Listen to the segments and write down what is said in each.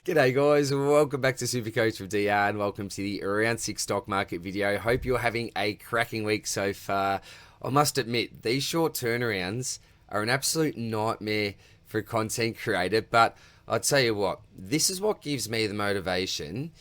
G'day guys, welcome back to Supercoach with DR and welcome to the Round 6 stock market video. Hope you're having a cracking week so far. I must admit, these short turnarounds are an absolute nightmare for a content creator, but I'll tell you what, this is what gives me the motivation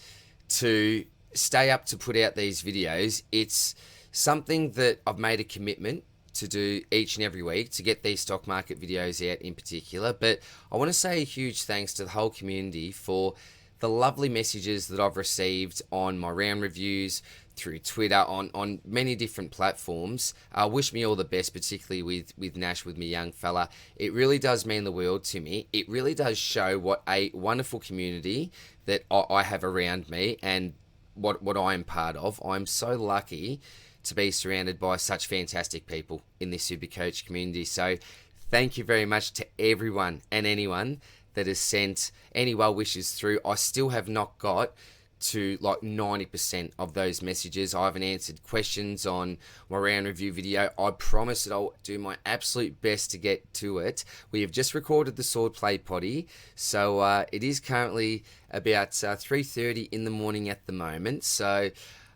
to stay up to put out these videos. It's something that I've made a commitment to do each and every week to get these stock market videos out in particular. But I want to say a huge thanks to the whole community for the lovely messages that I've received on my round reviews, through Twitter, on many different platforms. Wish me all the best, particularly with Nash, with me young fella. It really does mean the world to me. It really does show what a wonderful community that I have around me and what I am part of. I'm so lucky to be surrounded by such fantastic people in this Supercoach community. So thank you very much to everyone and anyone that has sent any well wishes through. I still have not got to like 90% of those messages. I haven't answered questions on my round review video. I promise that I'll do my absolute best to get to it. We have just recorded the Swordplay potty, so it is currently about 3:30 in the morning at the moment. So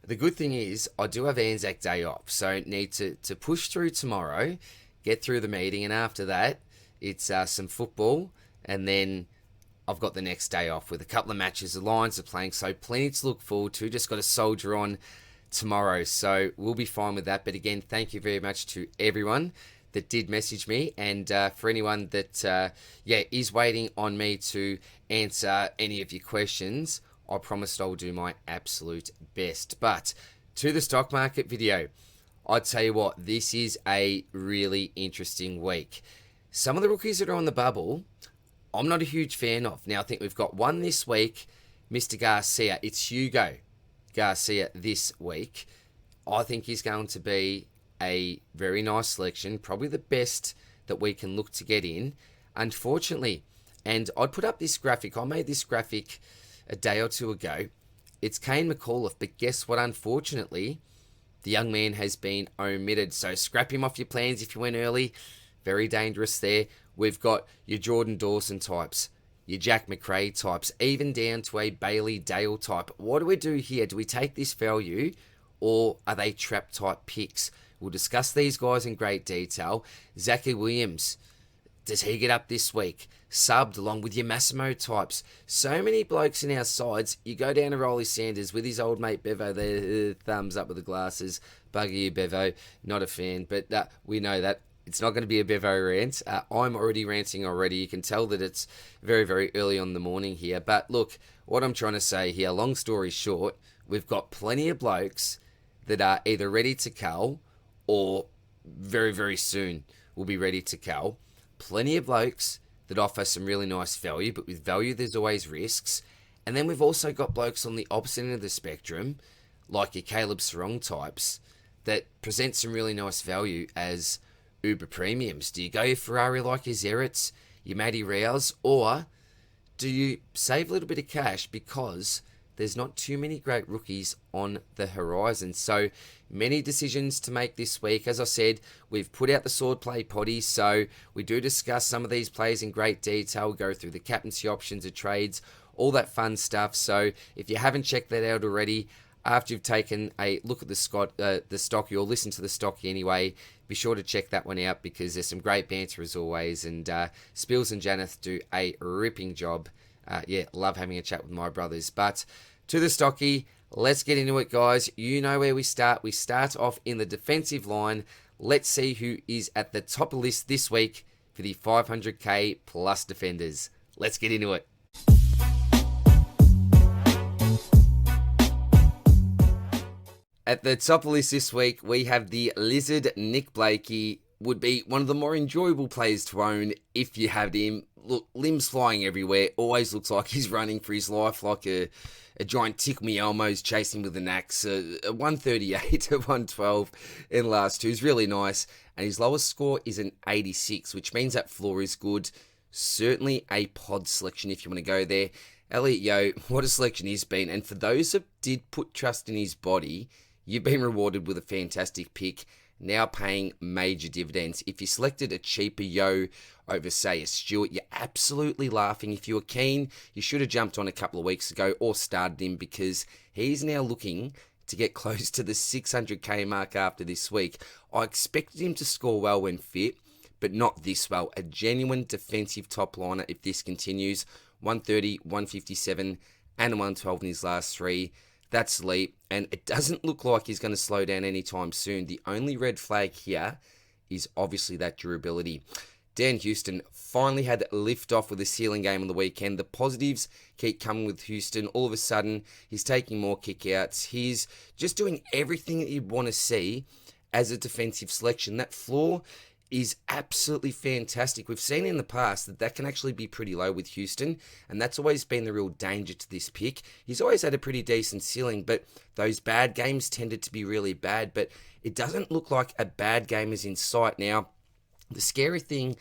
the good thing is I do have Anzac Day off, so need to push through tomorrow, get through the meeting, and after that it's some football, and then I've got the next day off with a couple of matches. The Lions are playing, so plenty to look forward to. Just got to soldier on tomorrow, so we'll be fine with that. But again, thank you very much to everyone that did message me, and for anyone that is waiting on me to answer any of your questions, I promised I'll do my absolute best. But to the stock market video, I'd tell you what, this is a really interesting week. Some of the rookies that are on the bubble, I'm not a huge fan of. Now, I think we've got one this week, Mr. Garcia. It's Hugo Garcia this week. I think he's going to be a very nice selection, probably the best that we can look to get in. Unfortunately, and I'd put up this graphic. I made this graphic a day or two ago. It's Kane McAuliffe, but guess what? Unfortunately, the young man has been omitted. So scrap him off your plans if you went early. Very dangerous there. We've got your Jordan Dawson types, your Jack McRae types, even down to a Bailey Dale type. What do we do here? Do we take this value, or are they trap type picks? We'll discuss these guys in great detail. Zachy Williams, does he get up this week? Subbed along with your Massimo types. So many blokes in our sides. You go down to Rolly Sanders with his old mate Bevo there, thumbs up with the glasses. Bugger you, Bevo. Not a fan, but we know that. It's not going to be a Bevo rant. I'm already ranting already. You can tell that it's very, very early on in the morning here. But look, what I'm trying to say here, long story short, we've got plenty of blokes that are either ready to cull or very, very soon will be ready to cull. Plenty of blokes that offer some really nice value, but with value there's always risks. And then we've also got blokes on the opposite end of the spectrum, like your Caleb Sarong types, that present some really nice value as uber premiums. Do you go your Ferrari like your Zerets, your Matty Rouse, or do you save a little bit of cash because there's not too many great rookies on the horizon? So many decisions to make this week. As I said, we've put out the Swordplay potty, so we do discuss some of these plays in great detail. We go through the captaincy options of trades, all that fun stuff. So if you haven't checked that out already, after you've taken a look at the Stocky, or listen to the Stocky anyway, be sure to check that one out because there's some great banter as always, and Spills and Janeth do a ripping job. Love having a chat with my brothers. But to the Stocky, let's get into it, guys. You know where we start. We start off in the defensive line. Let's see who is at the top of the list this week for the 500k plus defenders. Let's get into it. At the top of the list this week, we have the Lizard Nick Blakey. Would be one of the more enjoyable players to own if you had him. Look, limbs flying everywhere. Always looks like he's running for his life like a giant Tickle Me Elmo's chasing with an axe. A 138 to 112 in last two is really nice. And his lowest score is an 86, which means that floor is good. Certainly a pod selection if you want to go there. Elliot Yeo, what a selection he's been. And for those that did put trust in his body, you've been rewarded with a fantastic pick. now paying major dividends. If you selected a cheaper Yo over, say, a Stewart, you're absolutely laughing. If you were keen, you should have jumped on a couple of weeks ago or started him, because he's now looking to get close to the 600k mark after this week. I expected him to score well when fit, but not this well. A genuine defensive top liner if this continues. 130, 157, and 112 in his last three. That's elite, and it doesn't look like he's going to slow down anytime soon. The only red flag here is obviously that durability. Dan Houston finally had lift off with a ceiling game on the weekend. The positives keep coming with Houston. All of a sudden, he's taking more kickouts. He's just doing everything that you'd want to see as a defensive selection. That floor is absolutely fantastic. We've seen in the past that can actually be pretty low with Houston, and that's always been the real danger to this pick. He's always had a pretty decent ceiling, but those bad games tended to be really bad, but it doesn't look like a bad game is in sight now. The scary thing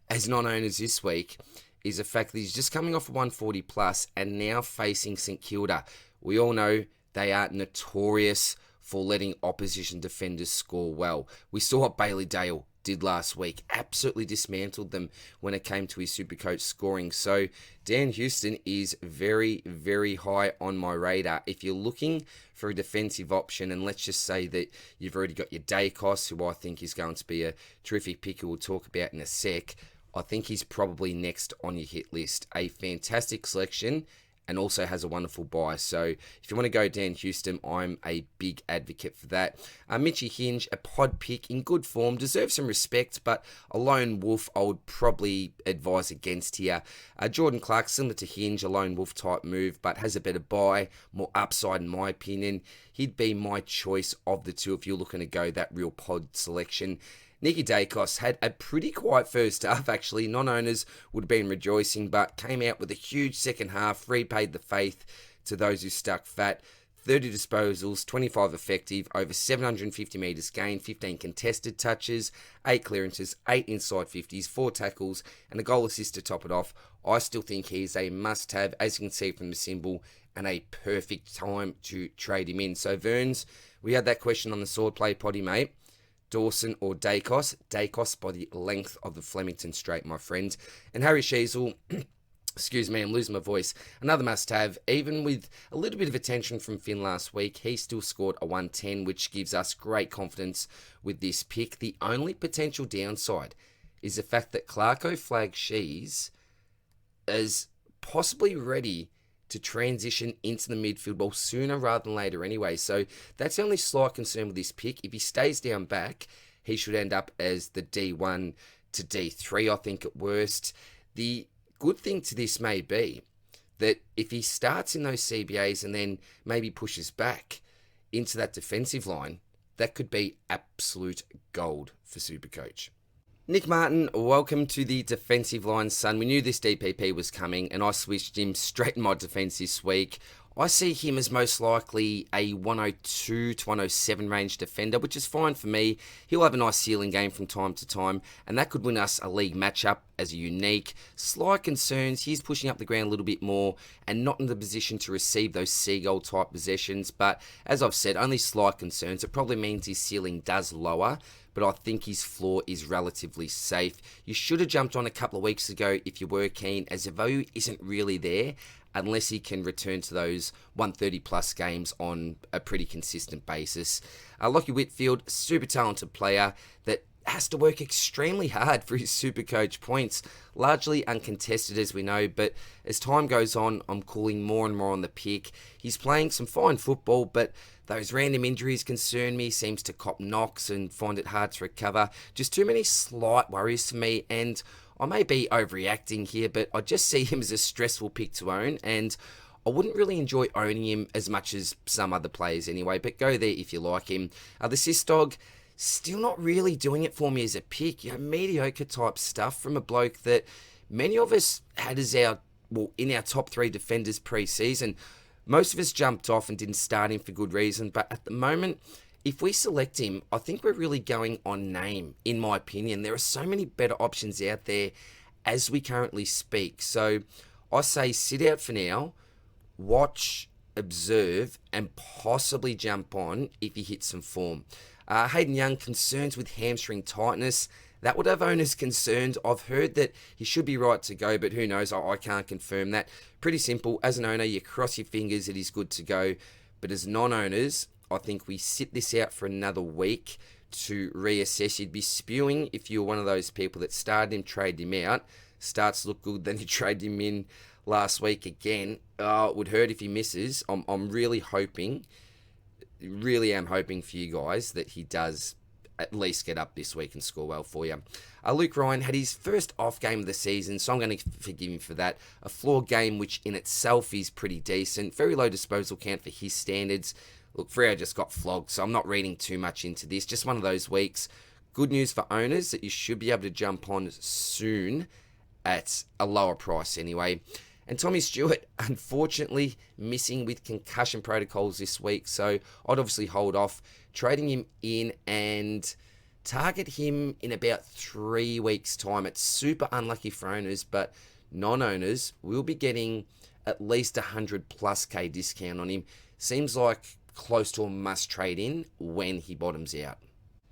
as non-owners this week is the fact that he's just coming off a 140 plus and now facing St Kilda. We all know they are notorious for letting opposition defenders score well. We saw what Bailey Dale did last week. Absolutely dismantled them when it came to his Supercoach scoring. So Dan Houston is very, very high on my radar. If you're looking for a defensive option, and let's just say that you've already got your Dacos, who I think is going to be a terrific pick, who we'll talk about in a sec, I think he's probably next on your hit list. A fantastic selection, and also has a wonderful buy. So if you want to go Dan Houston, I'm a big advocate for that. Mitchie Hinge, a pod pick in good form, deserves some respect, but a lone wolf I would probably advise against here. Jordan Clark, similar to Hinge, a lone wolf type move, but has a better buy, more upside in my opinion. He'd be my choice of the two if you're looking to go that real pod selection. Nicky Dacos had a pretty quiet first half, actually. Non-owners would have been rejoicing, but came out with a huge second half, repaid the faith to those who stuck fat. 30 disposals, 25 effective, over 750 metres gained, 15 contested touches, 8 clearances, 8 inside 50s, 4 tackles, and a goal assist to top it off. I still think he's a must-have, as you can see from the symbol, and a perfect time to trade him in. So, Verns, we had that question on the Swordplay potty, mate. Dawson or Dacos? Dacos by the length of the Flemington Straight, my friend. And Harry Sheasel, excuse me, I'm losing my voice. Another must-have. Even with a little bit of attention from Finn last week, he still scored a 110, which gives us great confidence with this pick. The only potential downside is the fact that Clarko flagged Shees is possibly ready to transition into the midfield, well, sooner rather than later anyway. So that's the only slight concern with this pick. If he stays down back, he should end up as the D1 to D3, I think, at worst. The good thing to this may be that if he starts in those CBAs and then maybe pushes back into that defensive line, that could be absolute gold for Supercoach. Nick Martin, welcome to the defensive line, son. We knew this DPP was coming, and I switched him straight in my defence this week. I see him as most likely a 102 to 107 range defender, which is fine for me. He'll have a nice ceiling game from time to time, and that could win us a league matchup as a unique. Slight concerns, he's pushing up the ground a little bit more and not in the position to receive those seagull type possessions, but as I've said, only slight concerns. It probably means his ceiling does lower, but I think his floor is relatively safe. You should have jumped on a couple of weeks ago if you were keen, as the value isn't really there unless he can return to those 130 plus games on a pretty consistent basis. Lockie Whitfield, super talented player that has to work extremely hard for his Supercoach points, largely uncontested as we know, but as time goes on, I'm cooling more and more on the pick. He's playing some fine football, but those random injuries concern me. Seems to cop knocks and find it hard to recover. Just too many slight worries for me, and I may be overreacting here, but I just see him as a stressful pick to own, and I wouldn't really enjoy owning him as much as some other players anyway, but go there if you like him. The Sistog, still not really doing it for me as a pick. Mediocre type stuff from a bloke that many of us had as in our top 3 defenders pre-season. Most of us jumped off and didn't start him for good reason, but at the moment, if we select him, I think we're really going on name, in my opinion. There are so many better options out there as we currently speak. So I say sit out for now, watch, observe, and possibly jump on if he hits some form. Hayden Young, concerns with hamstring tightness. That would have owners concerned. I've heard that he should be right to go, but who knows? I can't confirm that. Pretty simple. As an owner, you cross your fingers that he's good to go. But as non-owners, I think we sit this out for another week to reassess. You'd be spewing if you're one of those people that started him, traded him out, starts to look good, then you trade him in last week again. It would hurt if he misses. I'm really hoping, really am hoping for you guys that he does at least get up this week and score well for you. Luke Ryan had his first off game of the season, so I'm going to forgive him for that. A flawed game, which in itself is pretty decent. Very low disposal count for his standards. Look, Freo just got flogged, so I'm not reading too much into this. Just one of those weeks. Good news for owners that you should be able to jump on soon at a lower price anyway. And Tommy Stewart, unfortunately, missing with concussion protocols this week, so I'd obviously hold off trading him in and target him in about 3 weeks' time. It's super unlucky for owners, but non-owners will be getting at least 100 plus K discount on him. Seems like close to a must trade in when he bottoms out.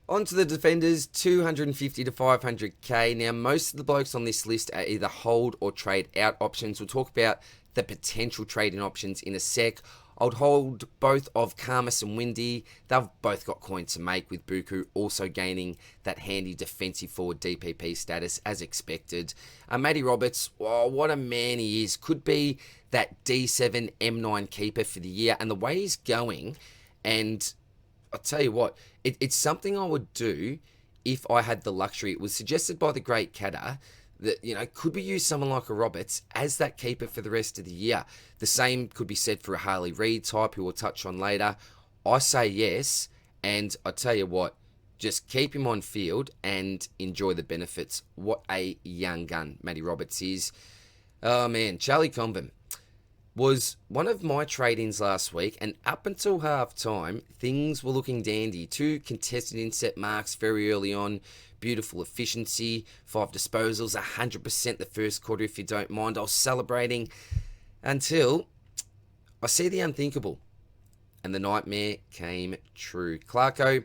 On to the defenders, 250 to 500k. Now, most of the blokes on this list are either hold or trade out options. We'll talk about the potential trading options in a sec. I'd hold both of Karmas and Windy. They've both got coins to make, with Buku also gaining that handy defensive forward DPP status as expected. Matty Roberts, oh, what a man he is. Could be that D7 M9 keeper for the year. And the way he's going, and I'll tell you what, it's something I would do if I had the luxury. It was suggested by the great Cadder that, you know, could we use someone like a Roberts as that keeper for the rest of the year? The same could be said for a Harley Reid type, who we'll touch on later. I say yes, and I tell you what, just keep him on field and enjoy the benefits. What a young gun Matty Roberts is. Oh man, Charlie Convin was one of my trade-ins last week, and up until half-time, things were looking dandy. 2 contested inset marks very early on, beautiful efficiency, 5 disposals, 100% the first quarter if you don't mind. I was celebrating until I see the unthinkable, and the nightmare came true. Clarko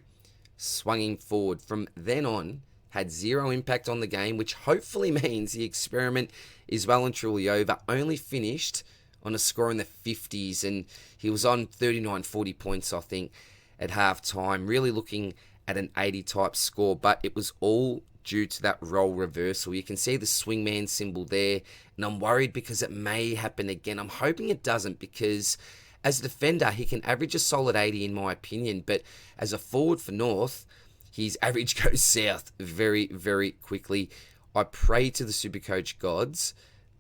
swung him forward. From then on, had 0 impact on the game, which hopefully means the experiment is well and truly over. Only finished on a score in the 50s, and he was on 39-40 points, I think, at half-time. Really looking at an 80-type score, but it was all due to that role reversal. You can see the swingman symbol there, and I'm worried because it may happen again. I'm hoping it doesn't, because as a defender, he can average a solid 80 in my opinion, but as a forward for North, his average goes south very, very quickly. I pray to the Supercoach gods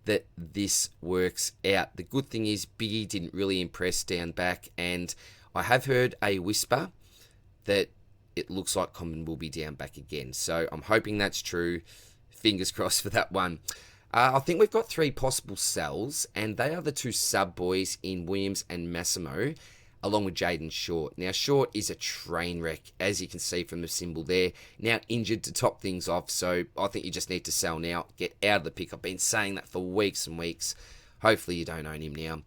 that this works out. The good thing is Biggie didn't really impress down back, and I have heard a whisper that it looks like Common will be down back again. So I'm hoping that's true. Fingers crossed for that one. I think we've got 3 possible sells, and they are the 2 sub boys in Williams and Massimo, along with Jaden Short. Now, Short is a train wreck, as you can see from the symbol there. Now injured to top things off, so I think you just need to sell now. Get out of the pick. I've been saying that for weeks and weeks. Hopefully you don't own him now.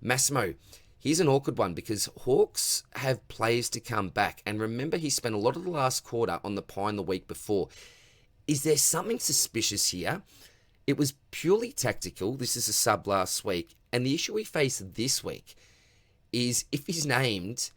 Massimo, here's an awkward one, because Hawks have players to come back. And remember, he spent a lot of the last quarter on the Pine the week before. Is there something suspicious here? It was purely tactical. This is a sub last week. And the issue we face this week is if he's named,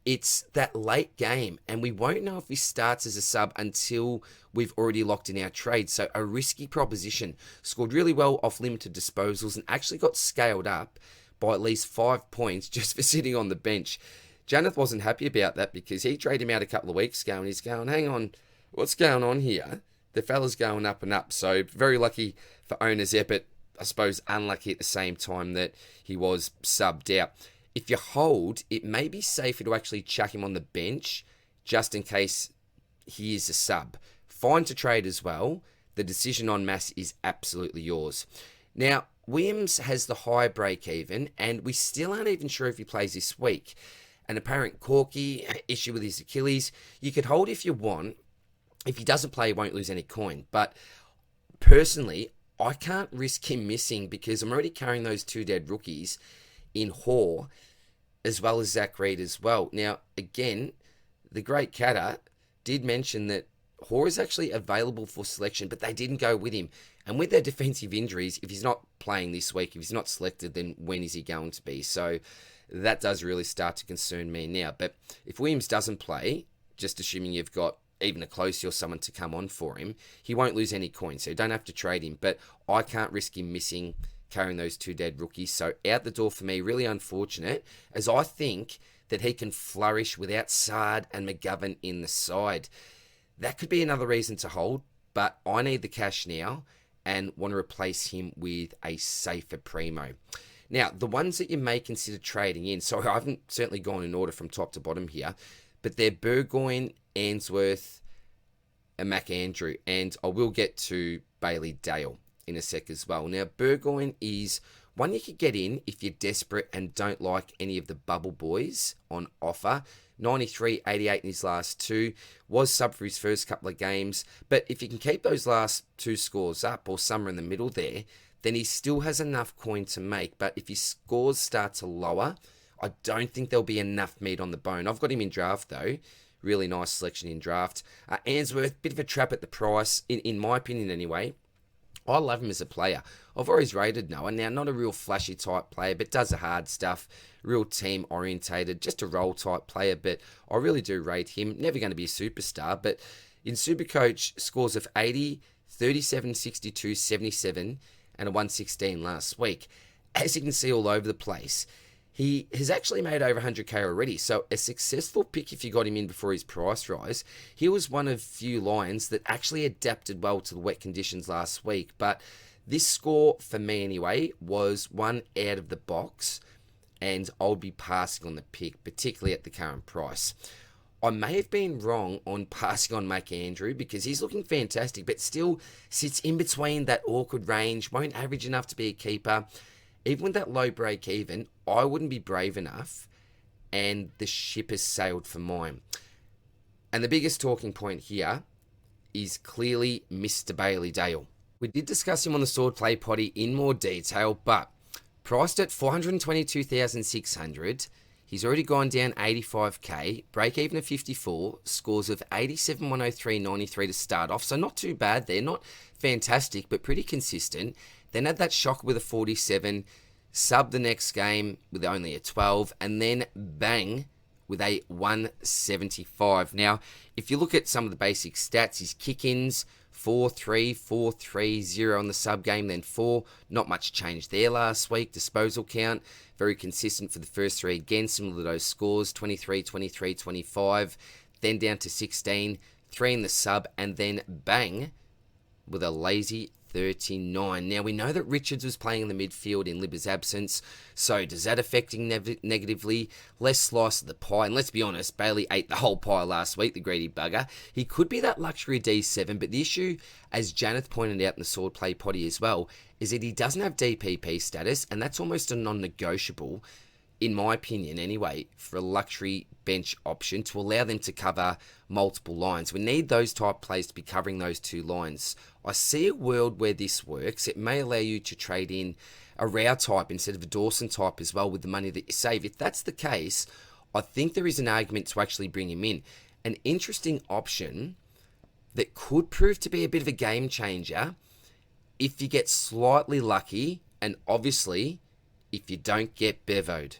it's that late game, and we won't know if he starts as a sub until we've already locked in our trade. So a risky proposition. Scored really well off limited disposals and actually got scaled up by at least 5 points just for sitting on the bench. Janeth wasn't happy about that, because he traded him out a couple of weeks ago, and he's going, hang on, what's going on here? The fella's going up and up. So very lucky for owners there, but I suppose unlucky at the same time that he was subbed out. If you hold, it may be safer to actually chuck him on the bench just in case he is a sub. Fine to trade as well. The decision on Mass is absolutely yours. Now, Williams has the high break even, and we still aren't even sure if he plays this week. An apparent corky issue with his Achilles. You could hold if you want. If he doesn't play, he won't lose any coin. But personally, I can't risk him missing, because I'm already carrying those 2 dead rookies in Hoare, as well as Zach Reed as well. Now, again, the great Catter did mention that Hoare is actually available for selection, but they didn't go with him. And with their defensive injuries, if he's not playing this week, if he's not selected, then when is he going to be? So that does really start to concern me now. But if Williams doesn't play, just assuming you've got even a closey or someone to come on for him, he won't lose any coins, so you don't have to trade him. But I can't risk him missing, carrying those two dead rookies. So out the door for me, really unfortunate, as I think that he can flourish without Sard and McGovern in the side. That could be another reason to hold, but I need the cash now and want to replace him with a safer primo. Now, the ones that you may consider trading in, so I haven't certainly gone in order from top to bottom here, but they're Burgoyne, Ainsworth, and McAndrew, and I will get to Bailey Dale in a sec as well. Now, Burgoyne is one you could get in if you're desperate and don't like any of the bubble boys on offer. 93, 88 in his last two. Was sub for his first couple of games. But if you can keep those last two scores up or somewhere in the middle there, then he still has enough coin to make. But if his scores start to lower, I don't think there'll be enough meat on the bone. I've got him in draft though. Really nice selection in draft. Ainsworth, bit of a trap at the price, in my opinion anyway. I love him as a player. I've always rated Noah. Now, not a real flashy type player, but does the hard stuff. Real team orientated, just a role type player, but I really do rate him. Never going to be a superstar, but in Supercoach, scores of 80, 37, 62, 77, and a 116 last week. As you can see all over the place, he has actually made over 100k already, so a successful pick if you got him in before his price rise. He was one of few Lions that actually adapted well to the wet conditions last week, but this score, for me anyway, was one out of the box, and I'll be passing on the pick, particularly at the current price. I may have been wrong on passing on McAndrew because he's looking fantastic, but still sits in between that awkward range, won't average enough to be a keeper. Even with that low break even, I wouldn't be brave enough, and the ship has sailed for mine. And the biggest talking point here is clearly Mr. Bailey Dale. We did discuss him on the Swordplay potty in more detail, but priced at 422,600, he's already gone down 85k, break even of 54, scores of 87, 103, 93 to start off, so not too bad there, not fantastic, but pretty consistent. Then had that shock with a 47, sub the next game with only a 12, and then bang with a 175. Now, if you look at some of the basic stats, his kick-ins, 4-3, 4-3, 0 on the sub game, then 4. Not much change there last week. Disposal count, very consistent for the first three again, similar to those scores, 23, 23, 25, then down to 16, 3 in the sub, and then bang with a lazy 39. Now, we know that Richards was playing in the midfield in Libba's absence, so does that affect him negatively? Less slice of the pie, and let's be honest, Bailey ate the whole pie last week, the greedy bugger. He could be that luxury D7, but the issue, as Janeth pointed out in the Swordplay potty as well, is that he doesn't have DPP status, and that's almost a non-negotiable, in my opinion anyway, for a luxury bench option to allow them to cover multiple lines. We need those type plays to be covering those two lines. I see a world where this works. It may allow you to trade in a Rao type instead of a Dawson type as well with the money that you save. If that's the case, I think there is an argument to actually bring him in. An interesting option that could prove to be a bit of a game changer if you get slightly lucky, and obviously if you don't get bevoed.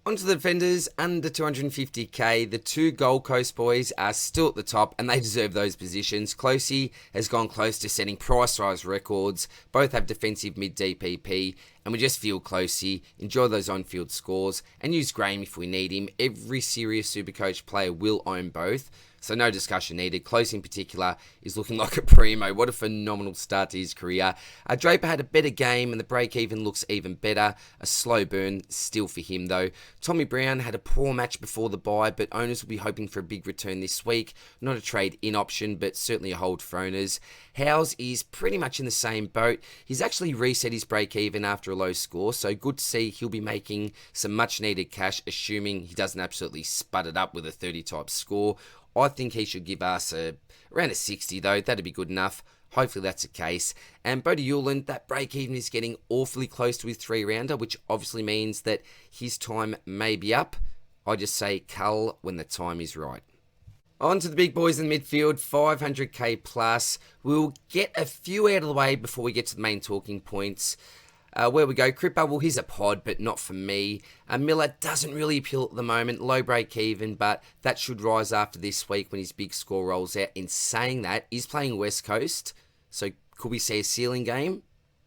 Onto the defenders under 250k. The two Gold Coast boys are still at the top, and they deserve those positions. Closey has gone close to setting price rise records. Both have defensive mid DPP, and we just feel Closey. Enjoy those on-field scores, and use Graham if we need him. Every serious Supercoach player will own both, so no discussion needed. Close in particular is looking like a primo. What a phenomenal start to his career. Draper had a better game, and the break-even looks even better. A slow burn still for him, though. Tommy Brown had a poor match before the bye, but owners will be hoping for a big return this week. Not a trade-in option, but certainly a hold for owners. Howes is pretty much in the same boat. He's actually reset his break-even after a low score, so good to see he'll be making some much-needed cash, assuming he doesn't absolutely spud it up with a 30-type score. I think he should give us around a 60, though. That'd be good enough. Hopefully that's the case. And Bodie Hewland, that break-even is getting awfully close to his 3-rounder, which obviously means that his time may be up. I just say cull when the time is right. On to the big boys in the midfield, 500k plus. We'll get a few out of the way before we get to the main talking points. Where we go, Cripper, well, he's a pod, but not for me. Miller doesn't really appeal at the moment, low break even, but that should rise after this week when his big score rolls out. In saying that, he's playing West Coast, so could we see a ceiling game?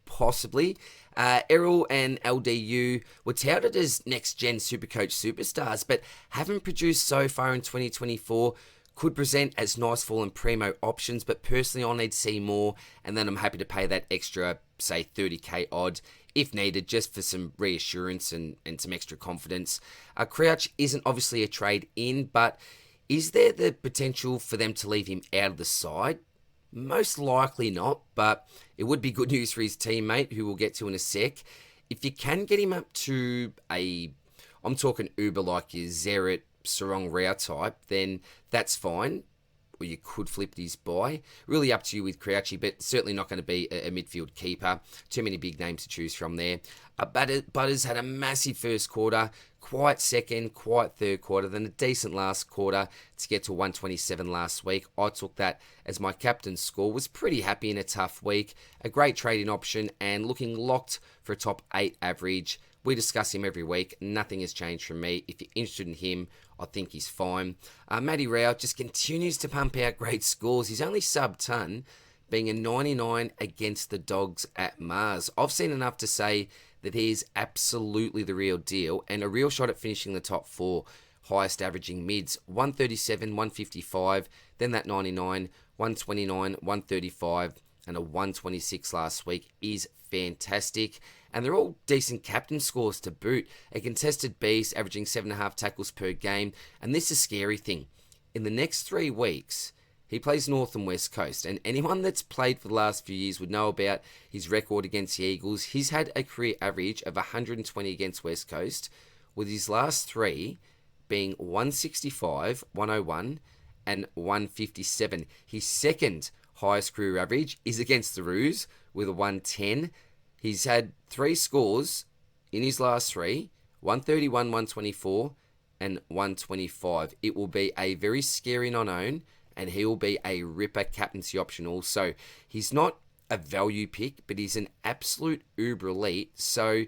Possibly. Errol and LDU were touted as next-gen Supercoach superstars, but haven't produced so far in 2024. Could present as nice fall and primo options, but personally I need to see more, and then I'm happy to pay that extra, say 30k odd if needed, just for some reassurance and some extra confidence. Crouch isn't obviously a trade in, but is there the potential for them to leave him out of the side? Most likely not, but it would be good news for his teammate, who we'll get to in a sec. If you can get him up to I'm talking Uber like your Zeret, Sarong Rao type, then that's fine. Or you could flip his buy. Really up to you with Crouchy, but certainly not going to be a midfield keeper. Too many big names to choose from there. Butters had a massive first quarter, quiet second, quiet third quarter, then a decent last quarter to get to 127 last week. I took that as my captain's score. Was pretty happy in a tough week. A great trading option and looking locked for a top 8 average. We discuss him every week. Nothing has changed from me. If you're interested in him, I think he's fine. Matty Rao just continues to pump out great scores. He's only sub-ton, being a 99 against the Dogs at Mars. I've seen enough to say that he is absolutely the real deal and a real shot at finishing the top 4. Highest averaging mids, 137, 155, then that 99, 129, 135, and a 126 last week is fantastic. And they're all decent captain scores to boot. A contested beast, averaging 7.5 tackles per game. And this is a scary thing. In the next 3 weeks, he plays North and West Coast. And anyone that's played for the last few years would know about his record against the Eagles. He's had a career average of 120 against West Coast, with his last 3 being 165, 101, and 157. His second highest career average is against the Roos with a 110. He's had 3 scores in his last 3, 131, 124, and 125. It will be a very scary non-own, and he will be a ripper captaincy option also. He's not a value pick, but he's an absolute uber elite, so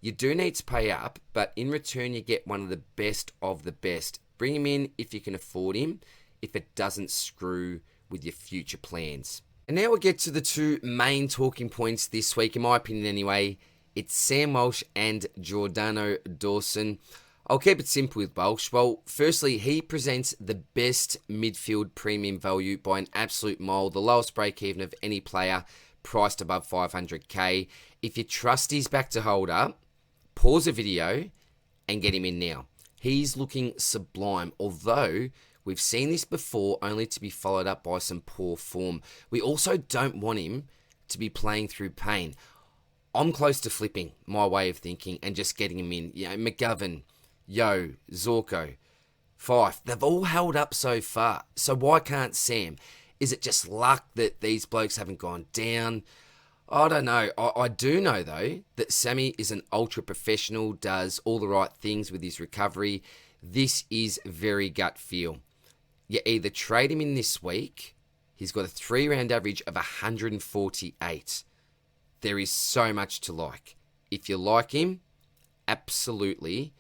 you do need to pay up, but in return you get one of the best. Bring him in if you can afford him, if it doesn't screw with your future plans. And now we'll get to the 2 main talking points this week, in my opinion anyway. It's Sam Walsh and Giordano Dawson. I'll keep it simple with Walsh. Well, firstly, he presents the best midfield premium value by an absolute mile, the lowest break-even of any player priced above 500k. If you trust he's back to hold up, pause the video and get him in now. He's looking sublime, although we've seen this before, only to be followed up by some poor form. We also don't want him to be playing through pain. I'm close to flipping my way of thinking and just getting him in. You know, McGovern, Yo, Zorko, Fife, they've all held up so far. So why can't Sam? Is it just luck that these blokes haven't gone down? I don't know. I do know, though, that Sammy is an ultra professional, does all the right things with his recovery. This is very gut feel. You either trade him in this week. He's got a 3-round average of 148. There is so much to like. If you like him, absolutely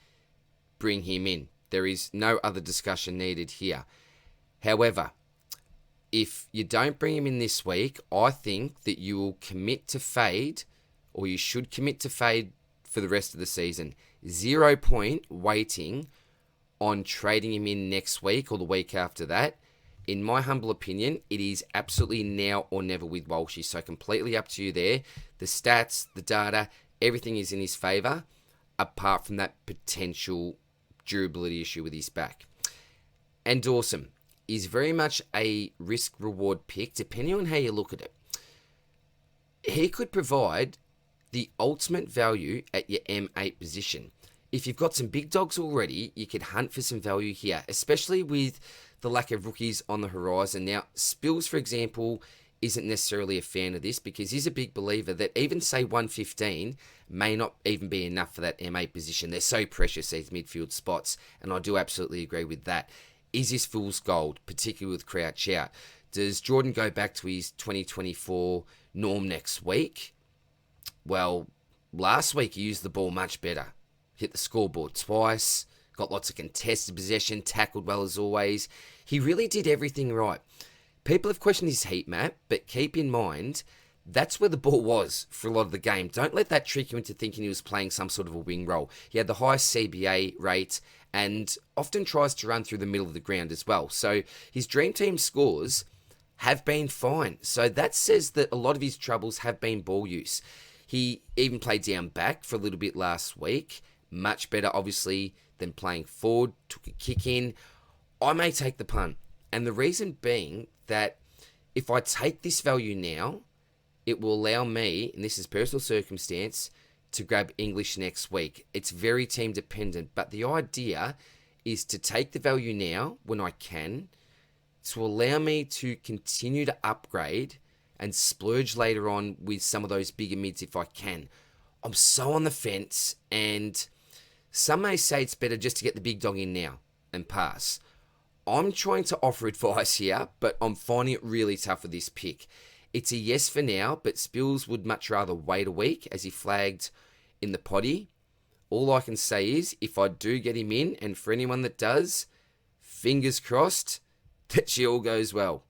bring him in. There is no other discussion needed here. However, if you don't bring him in this week, I think that you will commit to fade, or you should commit to fade for the rest of the season. 0 point waiting on trading him in next week or the week after that. In my humble opinion, it is absolutely now or never with Walshy. So completely up to you there. The stats, the data, everything is in his favour, apart from that potential durability issue with his back. And Dawson is very much a risk-reward pick, depending on how you look at it. He could provide the ultimate value at your M8 position. If you've got some big dogs already, you could hunt for some value here, especially with the lack of rookies on the horizon. Now, Spills, for example, isn't necessarily a fan of this because he's a big believer that even say 115 may not even be enough for that M8 position. They're so precious, these midfield spots, and I do absolutely agree with that. Is this fool's gold, particularly with Crouch out? Does Jordan go back to his 2024 norm next week? Well, last week he used the ball much better. Hit the scoreboard twice, got lots of contested possession, tackled well as always. He really did everything right. People have questioned his heat map, but keep in mind, that's where the ball was for a lot of the game. Don't let that trick you into thinking he was playing some sort of a wing role. He had the highest CBA rate and often tries to run through the middle of the ground as well. So his dream team scores have been fine. So that says that a lot of his troubles have been ball use. He even played down back for a little bit last week. Much better, obviously, than playing forward. Took a kick in. I may take the punt. And the reason being that if I take this value now, it will allow me, and this is personal circumstance, to grab English next week. It's very team dependent, but the idea is to take the value now when I can to allow me to continue to upgrade and splurge later on with some of those bigger mids if I can. I'm so on the fence, and some may say it's better just to get the big dog in now and pass. I'm trying to offer advice here, but I'm finding it really tough with this pick. It's a yes for now, but Spills would much rather wait a week, as he flagged in the potty. All I can say is, if I do get him in, and for anyone that does, fingers crossed that she all goes well.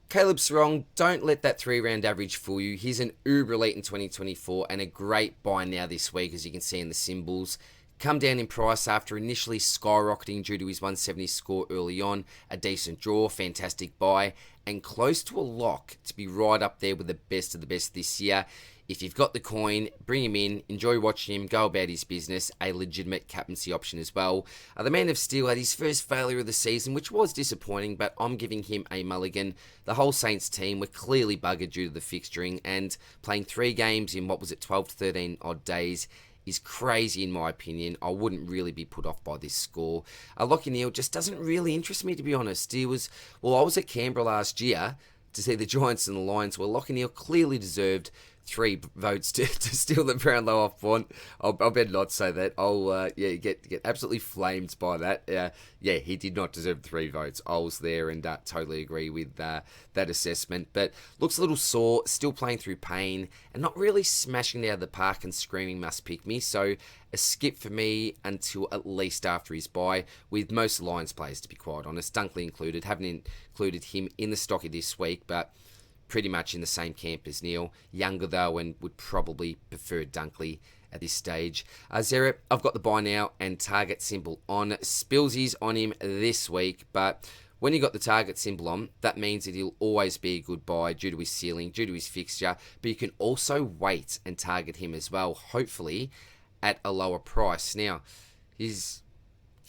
Caleb Sarong, don't let that 3-round average fool you. He's an uber elite in 2024 and a great buy now this week, as you can see in the symbols. Come down in price after initially skyrocketing due to his 170 score early on. A decent draw, fantastic buy, and close to a lock to be right up there with the best of the best this year. If you've got the coin, bring him in, enjoy watching him go about his business, a legitimate captaincy option as well. The Man of Steel had his first failure of the season, which was disappointing, but I'm giving him a mulligan. The whole Saints team were clearly buggered due to the fixturing, and playing 3 games in, 12 to 13 odd days is crazy in my opinion. I wouldn't really be put off by this score. Lockie Neal just doesn't really interest me, to be honest. I was at Canberra last year to see the Giants and the Lions. Well, Lockie Neal clearly deserved 3 votes to steal the Brownlow off font. I'll better not say that. I'll get absolutely flamed by that. He did not deserve 3 votes. I was there and totally agree with that assessment. But looks a little sore, still playing through pain, and not really smashing it out of the park and screaming must pick me. So a skip for me until at least after his bye, with most Lions players, to be quite honest. Dunkley included. Haven't included him in the Stocky this week, but pretty much in the same camp as Neil. Younger though, and would probably prefer Dunkley at this stage. Zerep, I've got the buy now and target symbol on. Spillsy's on him this week, but when you got the target symbol on, that means that he'll always be a good buy due to his ceiling, due to his fixture, but you can also wait and target him as well, hopefully at a lower price. Now, he's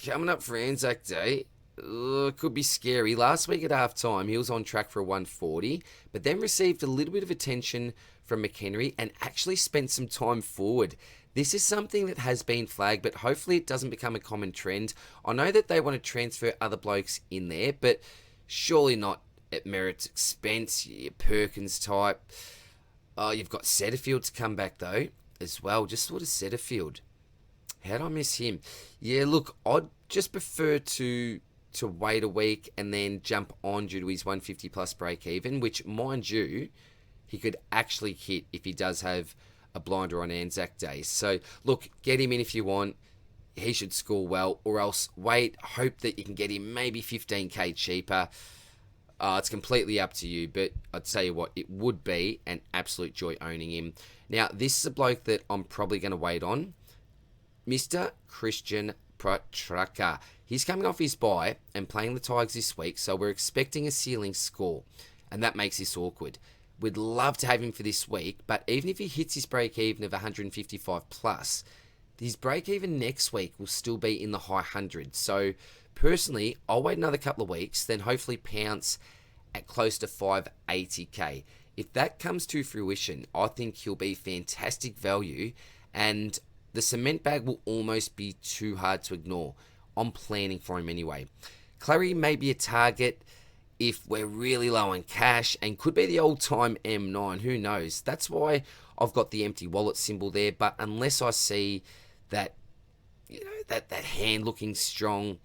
coming up for Anzac Day. Could be scary. Last week at halftime, he was on track for a 140, but then received a little bit of attention from McHenry and actually spent some time forward. This is something that has been flagged, but hopefully it doesn't become a common trend. I know that they want to transfer other blokes in there, but surely not at Merritt's expense. Your Perkins type. You've got Setterfield to come back though as well. Just sort of Setterfield. How'd I miss him? Yeah, look, I'd just prefer to wait a week and then jump on due to his 150 plus break even, which, mind you, he could actually hit if he does have a blinder on Anzac Day. So look, get him in if you want. He should score well, or else wait, hope that you can get him maybe 15k cheaper. It's completely up to you, but I'd tell you what, it would be an absolute joy owning him. Now, this is a bloke that I'm probably going to wait on. Mr. Christian Petrarca. He's coming off his bye and playing the Tigers this week, so we're expecting a ceiling score, and that makes this awkward. We'd love to have him for this week, but even if he hits his break-even of 155 plus, his break-even next week will still be in the high hundreds. So, personally, I'll wait another couple of weeks, then hopefully pounce at close to 580k. If that comes to fruition, I think he'll be fantastic value, and the cement bag will almost be too hard to ignore. I'm planning for him anyway. Clary may be a target if we're really low on cash, and could be the old-time M9, who knows? That's why I've got the empty wallet symbol there, but unless I see that, that hand looking strong,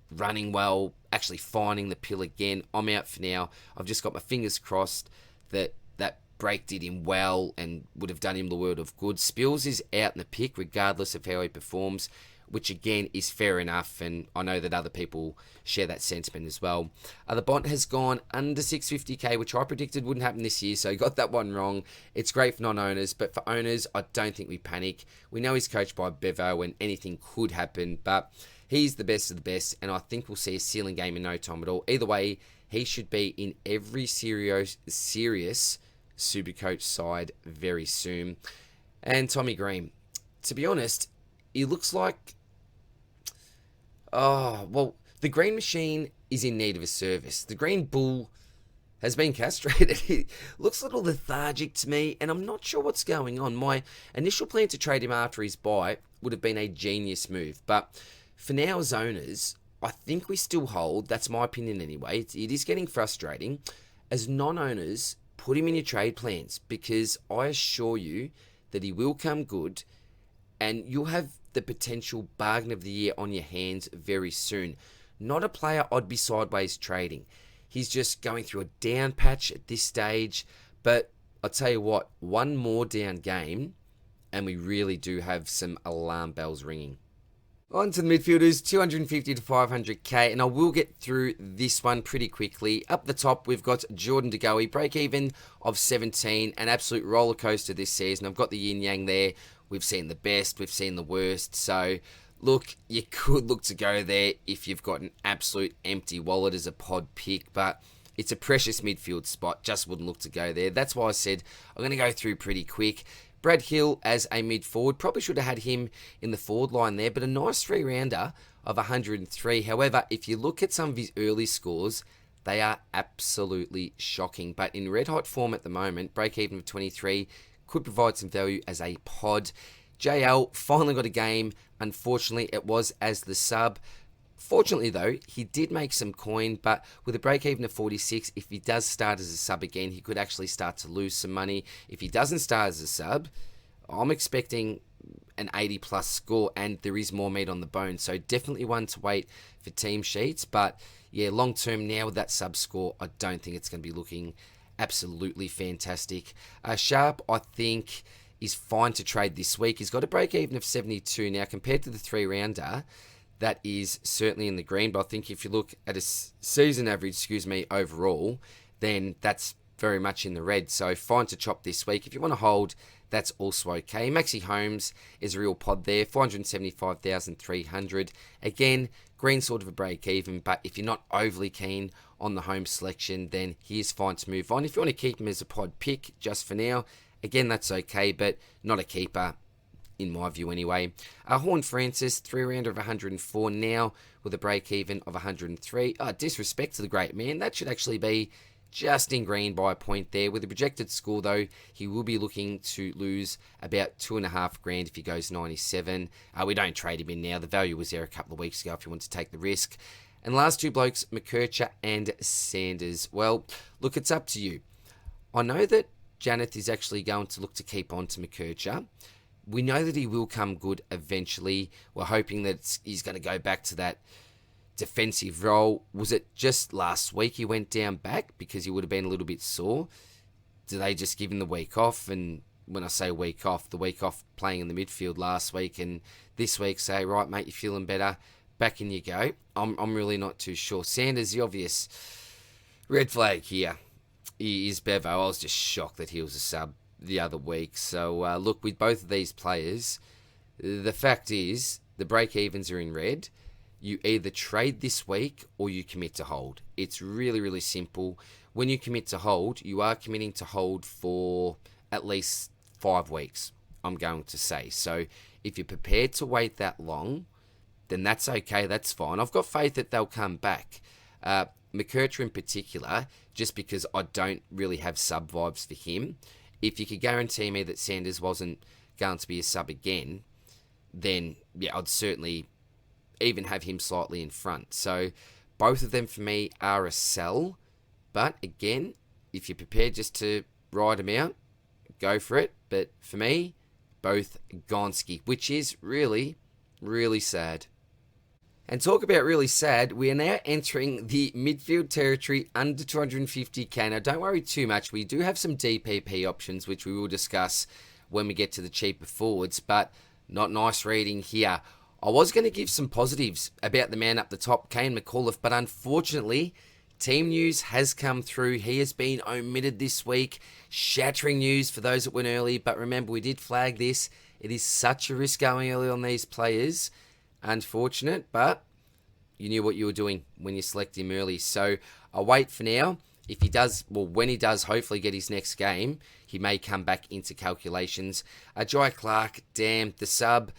running well, actually finding the pill again, I'm out for now. I've just got my fingers crossed that that break did him well and would have done him the world of good. Spills is out in the pick regardless of how he performs, which again is fair enough, and I know that other people share that sentiment as well. The bond has gone under 650k, which I predicted wouldn't happen this year, so I got that one wrong. It's great for non-owners, but for owners, I don't think we panic. We know he's coached by Bevo and anything could happen, but he's the best of the best, and I think we'll see a ceiling game in no time at all. Either way, he should be in every serious Supercoach side very soon. And Tommy Green, to be honest, he looks like... Oh, well, the Green Machine is in need of a service. The Green Bull has been castrated. He looks a little lethargic to me, and I'm not sure what's going on. My initial plan to trade him after his bye would have been a genius move, but for now as owners, I think we still hold. That's my opinion anyway. It is getting frustrating. As non-owners, put him in your trade plans, because I assure you that he will come good, and you'll have the potential bargain of the year on your hands very soon. Not a player I'd be sideways trading. He's just going through a down patch at this stage, but I'll tell you what, one more down game and we really do have some alarm bells ringing. On to the midfielders, 250 to 500k, and I will get through this one pretty quickly. Up the top, we've got Jordan De Goey, break even of 17, an absolute roller coaster this season. I've got the yin yang there. We've seen the best, we've seen the worst. So, look, you could look to go there if you've got an absolute empty wallet as a pod pick, but it's a precious midfield spot. Just wouldn't look to go there. That's why I said I'm going to go through pretty quick. Brad Hill as a mid-forward. Probably should have had him in the forward line there, but a nice three-rounder of 103. However, if you look at some of his early scores, they are absolutely shocking. But in red-hot form at the moment, break-even of 23, could provide some value as a pod. JL finally got a game. Unfortunately, it was as the sub. Fortunately, though, he did make some coin, but with a break-even of 46, if he does start as a sub again, he could actually start to lose some money. If he doesn't start as a sub, I'm expecting an 80-plus score, and there is more meat on the bone, so definitely one to wait for team sheets. But, yeah, long-term now with that sub score, I don't think it's going to be looking absolutely fantastic. Sharp, I think, is fine to trade this week. He's got a break-even of 72. Now, compared to the three-rounder, that is certainly in the green, but I think if you look at a season average, overall, then that's very much in the red. So fine to chop this week. If you want to hold, that's also okay. Maxi Holmes is a real pod there, 475,300. Again, green sort of a break even, but if you're not overly keen on the home selection, then he is fine to move on. If you want to keep him as a pod pick just for now, again, that's okay, but not a keeper in my view anyway. Horn Francis, three-rounder of 104 now with a break-even of 103. Disrespect to the great man. That should actually be just in green by a point there. With a projected score, though, he will be looking to lose about $2,500 if he goes 97. We don't trade him in now. The value was there a couple of weeks ago if you want to take the risk. And last two blokes, McKercher and Sanders. Well, look, it's up to you. I know that Janeth is actually going to look to keep on to McKercher. We know that he will come good eventually. We're hoping that he's going to go back to that defensive role. Was it just last week he went down back because he would have been a little bit sore? Do they just give him the week off? And when I say week off, the week off playing in the midfield last week, and this week say, right, mate, you're feeling better, back in you go. I'm really not too sure. Sanders, the obvious red flag here. He is Bevo. I was just shocked that he was a sub the other week. So look, with both of these players, the fact is the break-evens are in red. You either trade this week or you commit to hold. It's really, really simple. When you commit to hold, you are committing to hold for at least 5 weeks, I'm going to say. So if you're prepared to wait that long, then that's okay, that's fine. I've got faith that they'll come back. McKercher in particular, just because I don't really have sub vibes for him. If you could guarantee me that Sanders wasn't going to be a sub again, then yeah, I'd certainly even have him slightly in front. So both of them for me are a sell, But again, if you're prepared just to ride them out, go for it. But for me, both Gonski, which is really, really sad. And talk about really sad, we are now entering the midfield territory under 250k. Now, don't worry too much. We do have some DPP options, which we will discuss when we get to the cheaper forwards, but not nice reading here. I was going to give some positives about the man up the top, Kane McAuliffe, but unfortunately, team news has come through. He has been omitted this week. Shattering news for those that went early, but remember, we did flag this. It is such a risk going early on these players. Unfortunate, but you knew what you were doing when you select him early. So I'll wait for now. If he does, well, when he does hopefully get his next game, he may come back into calculations. Jai Clark, damn, the sub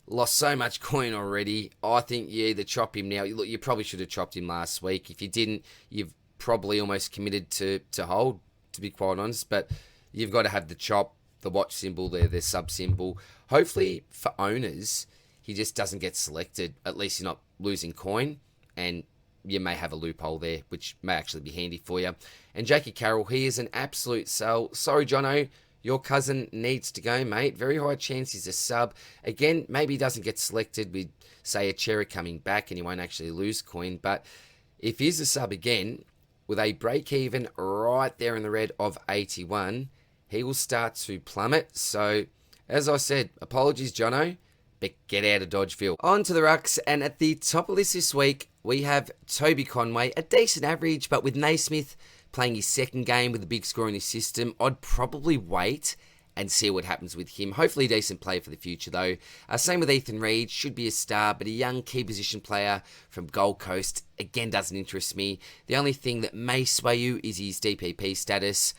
lost so much coin already. I think you either chop him now. Look, you probably should have chopped him last week. If you didn't, you've probably almost committed to hold, to be quite honest. But you've got to have the chop, the watch symbol there, the sub symbol. Hopefully for owners, he just doesn't get selected. At least you're not losing coin, and you may have a loophole there, which may actually be handy for you. And Jakey Carroll, he is an absolute sell. Sorry, Jono, your cousin needs to go, mate. Very high chance he's a sub. Again, maybe he doesn't get selected with, say, a Cherry coming back, and he won't actually lose coin. But if he's a sub again, with a break-even right there in the red of 81, he will start to plummet. So, as I said, apologies, Jono, but get out of Dodgeville. On to the rucks, and at the top of this week, we have Toby Conway, a decent average, but with Naismith playing his second game with a big score in his system, I'd probably wait and see what happens with him. Hopefully a decent play for the future, though. Same with Ethan Reid, should be a star, but a young key position player from Gold Coast, again, doesn't interest me. The only thing that may sway you is his DPP status.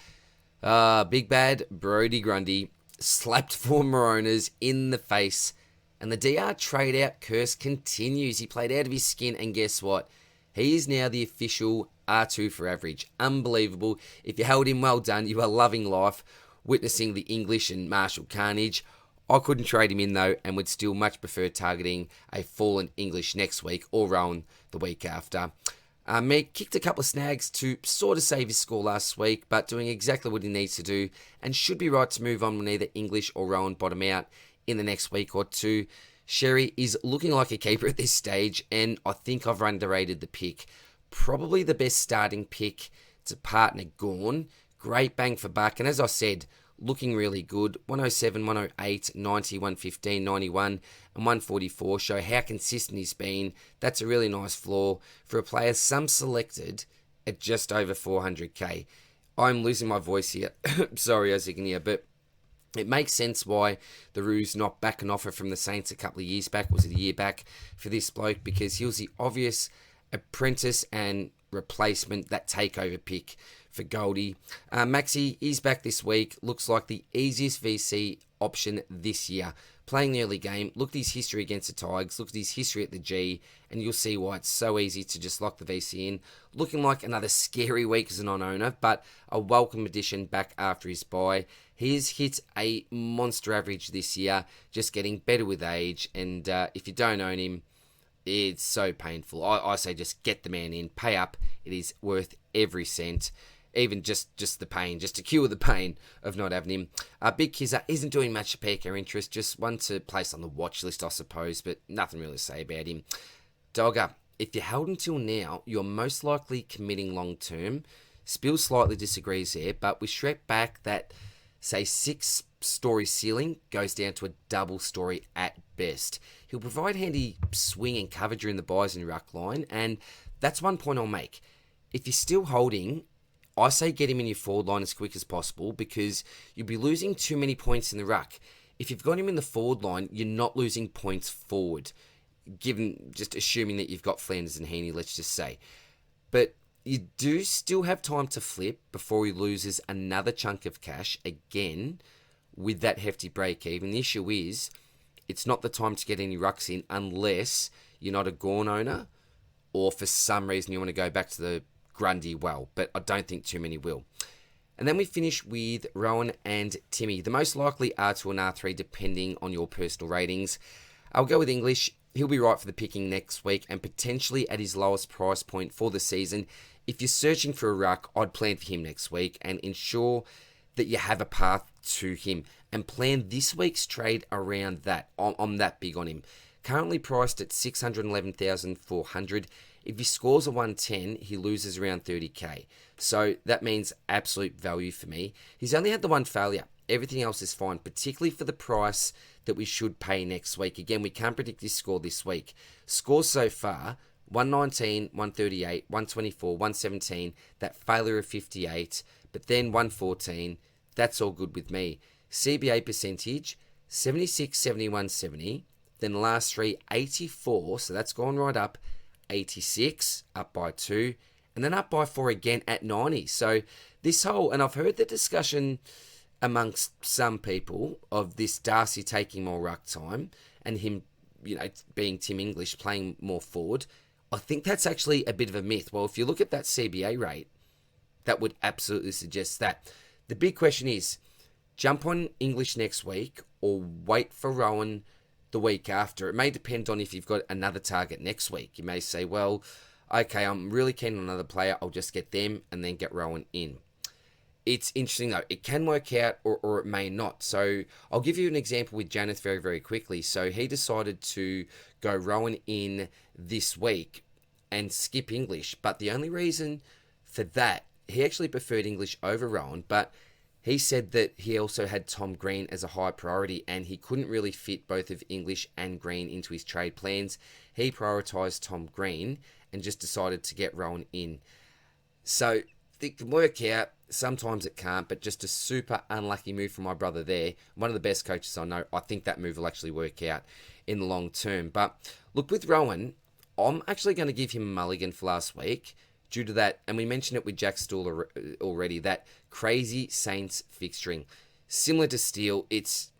Big bad Brodie Grundy slapped former owners in the face, and the DR trade-out curse continues. He played out of his skin, and guess what? He is now the official R2 for average. Unbelievable. If you held him, well done. You are loving life, witnessing the English and Marshall carnage. I couldn't trade him in, though, and would still much prefer targeting a fallen English next week or Rowan the week after. Meg kicked a couple of snags to sort of save his score last week, but doing exactly what he needs to do, and should be right to move on when either English or Rowan bottom out in the next week or two. Sherry is looking like a keeper at this stage, and I think I've underrated the pick. Probably the best starting pick to partner Gawn. Great bang for buck, and as I said, looking really good. 107, 108, 90, 115, 91, and 144 show how consistent he's been. That's a really nice floor for a player some selected at just over 400k. I'm losing my voice here. Sorry, as you can hear, but it makes sense why the Roos knocked back an offer from the Saints a couple of years back. Was it a year back for this bloke? Because he was the obvious apprentice and replacement, that takeover pick for Goldie. Maxi is back this week. Looks like the easiest VC option this year. Playing the early game, look at his history against the Tigers, look at his history at the G, and you'll see why it's so easy to just lock the VC in. Looking like another scary week as a non-owner, but a welcome addition back after his bye. He's hit a monster average this year, just getting better with age, and if you don't own him, it's so painful. I say just get the man in, pay up. It is worth every cent. Even just the pain, just to cure the pain of not having him. Big Kizza isn't doing much to pique our interest, just one to place on the watch list, I suppose, but nothing really to say about him. Dogger, if you held until now, you're most likely committing long term. Spill slightly disagrees there, but we strip back that, say, 6-story ceiling goes down to a double story at best. He'll provide handy swing and cover during the buys and ruck line, and that's one point I'll make. If you're still holding, I say get him in your forward line as quick as possible, because you'll be losing too many points in the ruck. If you've got him in the forward line, you're not losing points forward, given just assuming that you've got Flanders and Heaney, let's just say. But you do still have time to flip before he loses another chunk of cash again with that hefty break even. The issue is, it's not the time to get any rucks in unless you're not a Gawn owner, or for some reason you want to go back to the Grundy well, but I don't think too many will. And then we finish with Rowan and Timmy. The most likely R2 and R3 depending on your personal ratings. I'll go with English. He'll be right for the picking next week, and potentially at his lowest price point for the season. if you're searching for a ruck, I'd plan for him next week and ensure that you have a path to him and plan this week's trade around that. I'm that big on him. Currently priced at 611,400. If he scores a 110, he loses around 30k. So that means absolute value for me. He's only had the one failure. Everything else is fine, particularly for the price that we should pay next week. Again, we can't predict his score this week. Scores so far, 119, 138, 124, 117, that failure of 58, but then 114. That's all good with me. CBA percentage, 76, 71, 70. Then the last three, 84, so that's gone right up. 86, up by 2, and then up by 4 again at 90. So this whole, and I've heard the discussion amongst some people of this Darcy taking more ruck time and him, being Tim English playing more forward. I think that's actually a bit of a myth. Well, if you look at that CBA rate, that would absolutely suggest that. The big question is, jump on English next week or wait for Rowan the week after. It may depend on if you've got another target next week. You may say, well, okay, I'm really keen on another player. I'll just get them and then get Rowan in. It's interesting though. It can work out or it may not. So I'll give you an example with Janeth very, very quickly. So he decided to go Rowan in this week and skip English. But the only reason for that, he actually preferred English over Rowan, but he said that he also had Tom Green as a high priority and he couldn't really fit both of English and Green into his trade plans. He prioritised Tom Green and just decided to get Rowan in. So it can work out. Sometimes it can't, but just a super unlucky move from my brother there. One of the best coaches I know. I think that move will actually work out in the long term. But look, with Rowan, I'm actually going to give him a mulligan for last week due to that, and we mentioned it with Jack Stool already, that crazy Saints fixturing. Similar to Steele, it's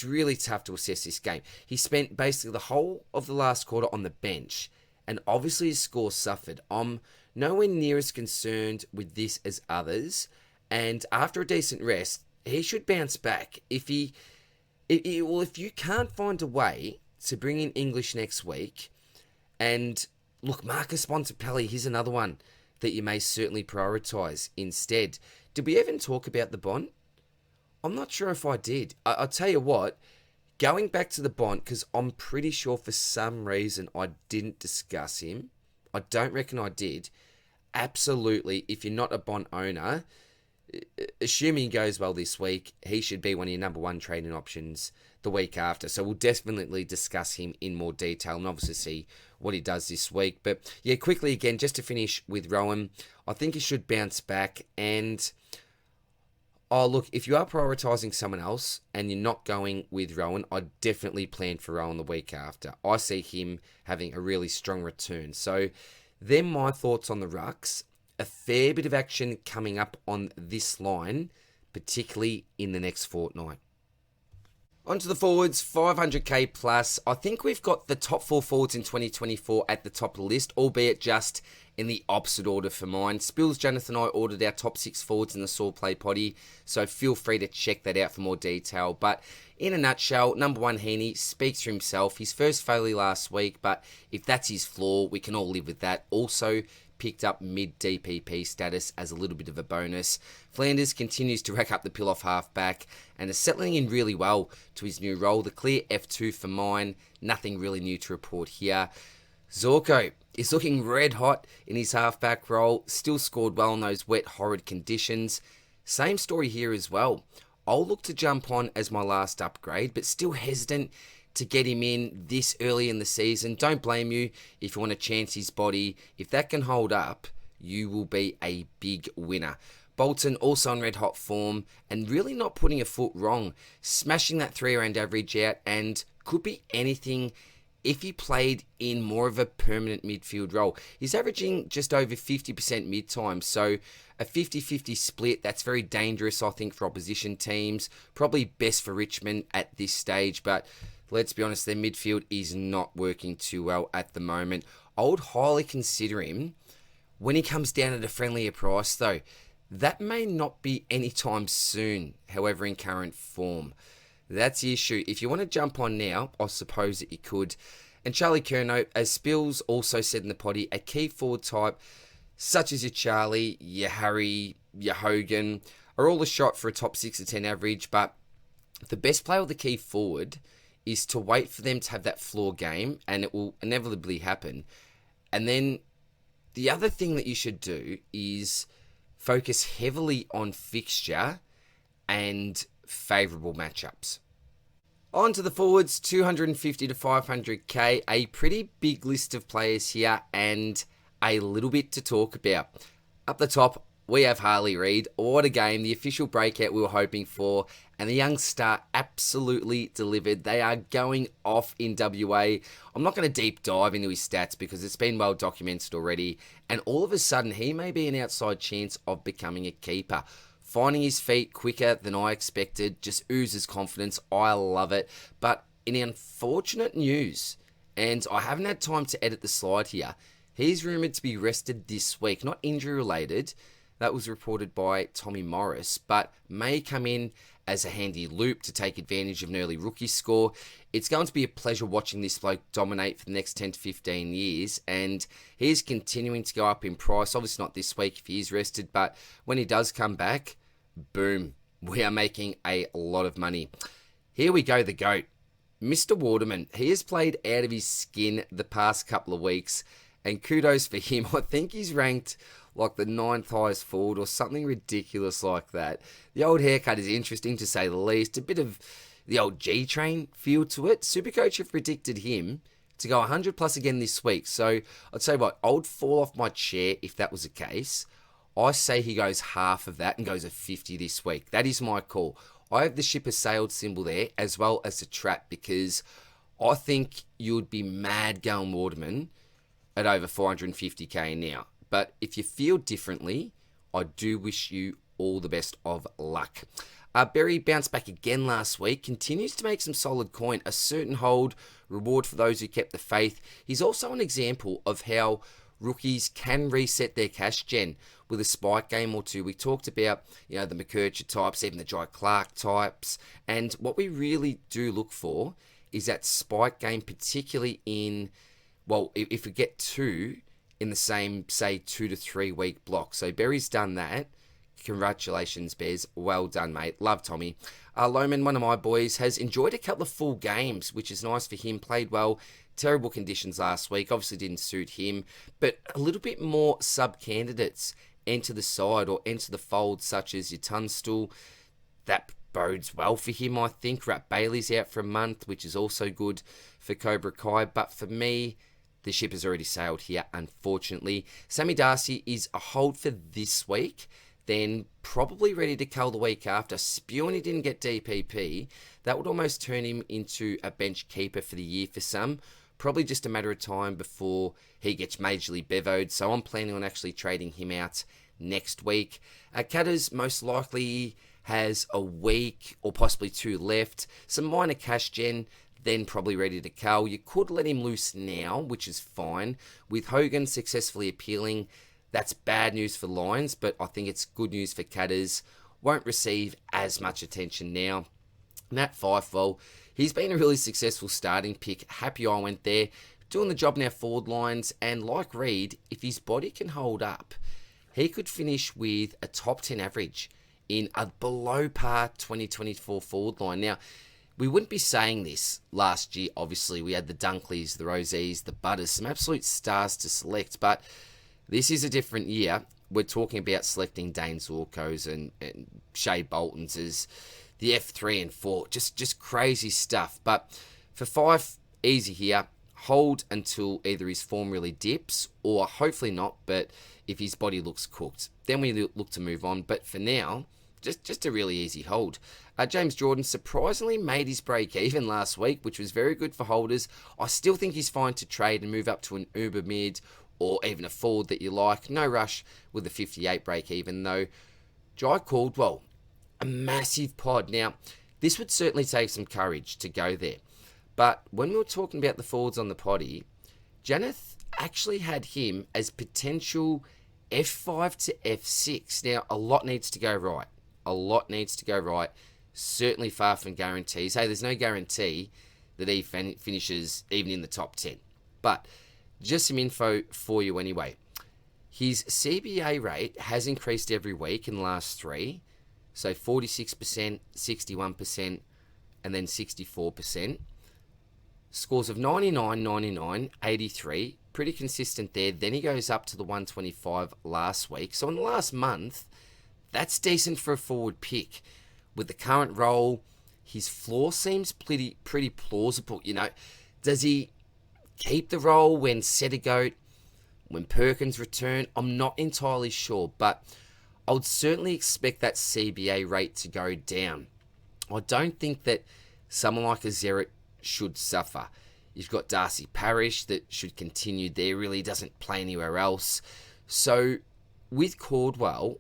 really tough to assess this game. He spent basically the whole of the last quarter on the bench, and obviously his score suffered. I'm nowhere near as concerned with this as others, and after a decent rest, he should bounce back. If you can't find a way to bring in English next week, and look, Marcus Bontempelli, here's another one that you may certainly prioritise instead. Did we even talk about the Bont? I'm not sure if I did. I'll tell you what, going back to the Bont, because I'm pretty sure for some reason I didn't discuss him. I don't reckon I did. Absolutely, if you're not a Bont owner, assuming he goes well this week, he should be one of your number one trading options the week after. So we'll definitely discuss him in more detail and obviously see what he does this week. But yeah, quickly again, just to finish with Rowan, I think he should bounce back. And look, if you are prioritising someone else and you're not going with Rowan, I'd definitely plan for Rowan the week after. I see him having a really strong return. So then my thoughts on the rucks. A fair bit of action coming up on this line, particularly in the next fortnight. Onto the forwards, 500k plus. I think we've got the top 4 forwards in 2024 at the top of the list, albeit just in the opposite order for mine. Spills, Jonathan and I ordered our top 6 forwards in the Swordplay potty, so feel free to check that out for more detail. But in a nutshell, number 1, Heaney, speaks for himself. His first failure last week, but if that's his flaw, we can all live with that. Also, picked up mid-DPP status as a little bit of a bonus. Flanders continues to rack up the pill-off halfback and is settling in really well to his new role. The clear F2 for mine. Nothing really new to report here. Zorko is looking red hot in his halfback role. Still scored well in those wet, horrid conditions. Same story here as well. I'll look to jump on as my last upgrade, but still hesitant to get him in this early in the season. Don't blame you if you want to chance his body. If that can hold up, you will be a big winner. Bolton also in red hot form and really not putting a foot wrong. Smashing that 3-round average out and could be anything if he played in more of a permanent midfield role. He's averaging just over 50% mid-time, so a 50-50 split, that's very dangerous, I think, for opposition teams. Probably best for Richmond at this stage, but let's be honest, their midfield is not working too well at the moment. I would highly consider him when he comes down at a friendlier price, though. That may not be anytime soon, however, in current form. That's the issue. If you want to jump on now, I suppose that you could. And Charlie Curnow, as Spills also said in the potty, a key forward type such as your Charlie, your Harry, your Hogan, are all a shot for a top 6 or 10 average, but the best play or the key forward is to wait for them to have that floor game, and it will inevitably happen. And then the other thing that you should do is focus heavily on fixture and favourable matchups. On to the forwards, 250 to 500k, a pretty big list of players here and a little bit to talk about. Up the top, we have Harley Reid. What a game, the official breakout we were hoping for, and the young star absolutely delivered. They are going off in WA. I'm not going to deep dive into his stats because it's been well documented already, and all of a sudden he may be an outside chance of becoming a keeper. Finding his feet quicker than I expected, just oozes confidence. I love it. But in unfortunate news, and I haven't had time to edit the slide here, he's rumoured to be rested this week. Not injury related, that was reported by Tommy Morris, but may come in as a handy loop to take advantage of an early rookie score. It's going to be a pleasure watching this bloke dominate for the next 10 to 15 years, and he's continuing to go up in price. Obviously not this week if he is rested, but when he does come back, boom, we are making a lot of money. Here we go, the GOAT, Mr. Waterman. He has played out of his skin the past couple of weeks, and kudos for him. I think he's ranked like the 9th highest forward or something ridiculous like that. The old haircut is interesting to say the least. A bit of the old G-Train feel to it. Supercoach have predicted him to go 100 plus again this week. So I'd say what, I would fall off my chair if that was the case. I say he goes half of that and goes a 50 this week. That is my call. I have the ship has sailed symbol there as well as the trap because I think you would be mad going Waterman at over 450k now. But if you feel differently, I do wish you all the best of luck. Berry bounced back again last week, continues to make some solid coin, a certain hold, reward for those who kept the faith. He's also an example of how rookies can reset their cash gen with a spike game or two. We talked about, the McKercher types, even the Jai Clark types, and what we really do look for is that spike game, particularly in, if we get two in the same, say, 2 to 3 week block. So Berry's done that. Congratulations, Bez. Well done, mate. Love Tommy. Loman, one of my boys, has enjoyed a couple of full games, which is nice for him. Played well. Terrible conditions last week. Obviously didn't suit him. But a little bit more sub-candidates enter the side or enter the fold, such as your Tunstall. That bodes well for him, I think. Rat Bailey's out for a month, which is also good for Cobra Kai. But for me, the ship has already sailed here, unfortunately. Sammy Darcy is a hold for this week, then probably ready to cull the week after. Spewing he didn't get DPP, that would almost turn him into a bench keeper for the year for some. Probably just a matter of time before he gets majorly bevoed, so I'm planning on actually trading him out next week. Cutters most likely has a week or possibly 2 left. Some minor cash gen, then probably ready to cull. You could let him loose now, which is fine. With Hogan successfully appealing, that's bad news for Lions, but I think it's good news for Cutters. Won't receive as much attention now. Matt Fifewell, he's been a really successful starting pick. Happy I went there. Doing the job in our forward lines, and like Reid, if his body can hold up, he could finish with a top 10 average in a below par 2024 forward line. Now, we wouldn't be saying this last year, obviously. We had the Dunkleys, the Rosies, the Butters, some absolute stars to select, but this is a different year. We're talking about selecting Dane Zorko's and Shea Bolton's as the F3 and 4. Just crazy stuff. But for 5, easy here. Hold until either his form really dips or hopefully not, but if his body looks cooked, then we look to move on. But for now, just a really easy hold. James Jordan surprisingly made his break even last week, which was very good for holders. I still think he's fine to trade and move up to an uber mid or even a forward that you like. No rush with the 58 break even though. Jai Caldwell, a massive pod. Now, this would certainly take some courage to go there. But when we were talking about the forwards on the potty, Janeth actually had him as potential F5 to F6. Now, a lot needs to go right. A lot needs to go right. Certainly far from guarantees. Hey, there's no guarantee that he finishes even in the top 10. But just some info for you anyway. His CBA rate has increased every week in the last three. So 46%, 61%, and then 64%. Scores of 99, 99, 83. Pretty consistent there. Then he goes up to the 125 last week. So in the last month, that's decent for a forward pick. With the current role, his floor seems pretty plausible. Does he keep the role when Setagoat, when Perkins return? I'm not entirely sure, but I would certainly expect that CBA rate to go down. I don't think that someone like a Zeret should suffer. You've got Darcy Parish that should continue there, really doesn't play anywhere else. So with Caldwell,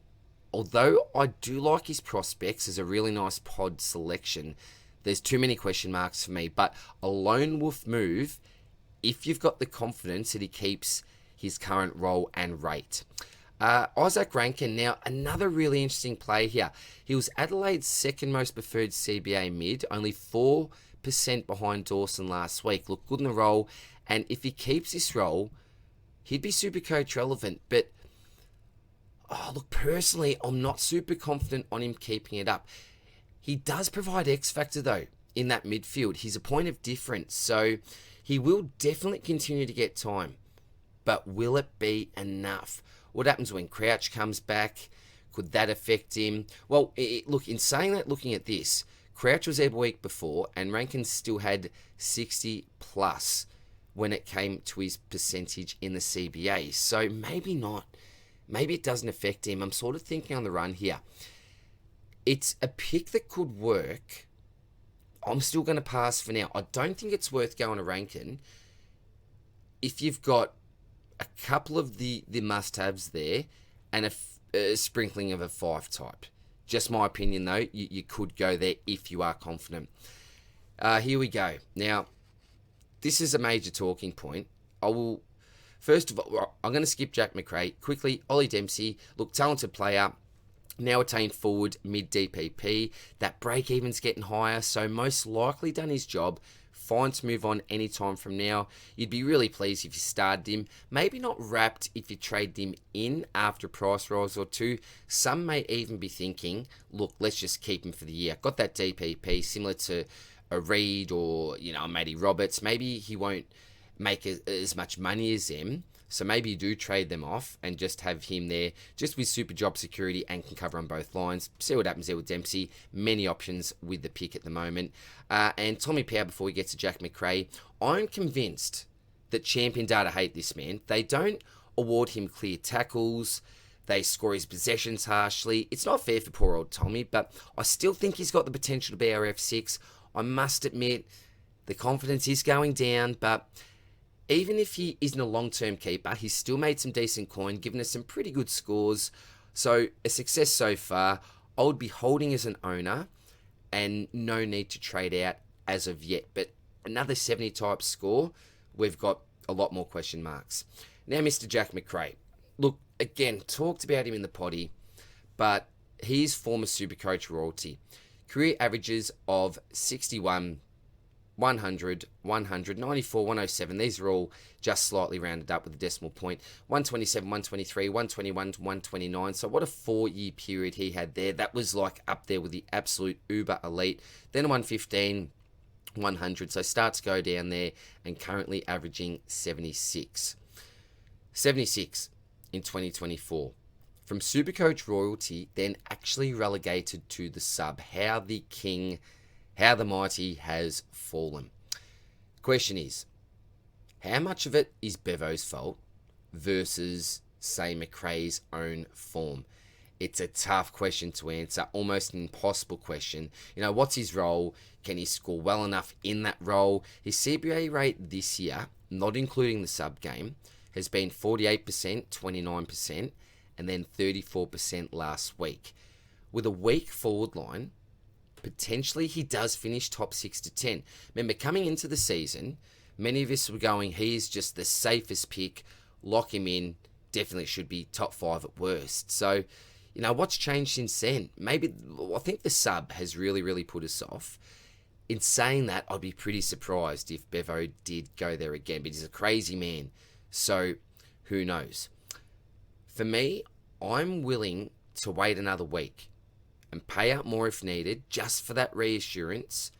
although I do like his prospects as a really nice pod selection, there's too many question marks for me. But a lone wolf move if you've got the confidence that he keeps his current role and rate. Isaac Rankin, now another really interesting play here. He was Adelaide's second most preferred CBA mid, only 4% behind Dawson last week. Looked good in the role, and if he keeps this role, he'd be Supercoach relevant. But look, personally, I'm not super confident on him keeping it up. He does provide X factor though in that midfield. He's a point of difference, so he will definitely continue to get time. But will it be enough? What happens when Crouch comes back? Could that affect him? Well, look, in saying that, looking at this, Crouch was every week before, and Rankin still had 60 plus when it came to his percentage in the CBA. So maybe not. Maybe it doesn't affect him. I'm sort of thinking on the run here. It's a pick that could work. I'm still going to pass for now. I don't think it's worth going to Rankin if you've got a couple of the must-haves there and a sprinkling of a 5 type. Just my opinion, though. You could go there if you are confident. Here we go. Now, this is a major talking point. First of all, I'm going to skip Jack McRae. Quickly, Ollie Dempsey. Look, talented player. Now attained forward mid-DPP. That break-even's getting higher, so most likely done his job. Fine to move on anytime from now. You'd be really pleased if you started him. Maybe not wrapped if you traded him in after a price rise or two. Some may even be thinking, look, let's just keep him for the year. Got that DPP similar to a Reed or, a Matty Roberts. Maybe he won't make as much money as them. So maybe you do trade them off and just have him there just with super job security and can cover on both lines. See what happens there with Dempsey. Many options with the pick at the moment. And Tommy Power, before we get to Jack McRae, I'm convinced that Champion Data hate this man. They don't award him clear tackles. They score his possessions harshly. It's not fair for poor old Tommy, but I still think he's got the potential to be our F6. I must admit, the confidence is going down, but even if he isn't a long-term keeper, he's still made some decent coin, given us some pretty good scores. So a success so far. I would be holding as an owner and no need to trade out as of yet. But another 70 type score, we've got a lot more question marks. Now, Mr. Jack McRae. Look, again, talked about him in the potty, but he's former Supercoach royalty. Career averages of 61, 100, 100, 94, 107. These are all just slightly rounded up with a decimal point. 127, 123, 121 to 129. So what a 4-year period he had there. That was like up there with the absolute uber elite. Then 115, 100. So start to go down there and currently averaging 76. 76 in 2024. From Supercoach royalty, then actually relegated to the sub. How the mighty has fallen. Question is, how much of it is Bevo's fault versus, say, McRae's own form? It's a tough question to answer, almost an impossible question. What's his role? Can he score well enough in that role? His CBA rate this year, not including the sub game, has been 48%, 29%, and then 34% last week. With a weak forward line, potentially he does finish top 6 to 10. Remember, coming into the season, many of us were going, he is just the safest pick, lock him in, definitely should be top 5 at worst. So, what's changed since then? I think the sub has really put us off. In saying that, I'd be pretty surprised if Bevo did go there again, but he's a crazy man, so who knows? For me, I'm willing to wait another week and pay out more if needed, just for that reassurance,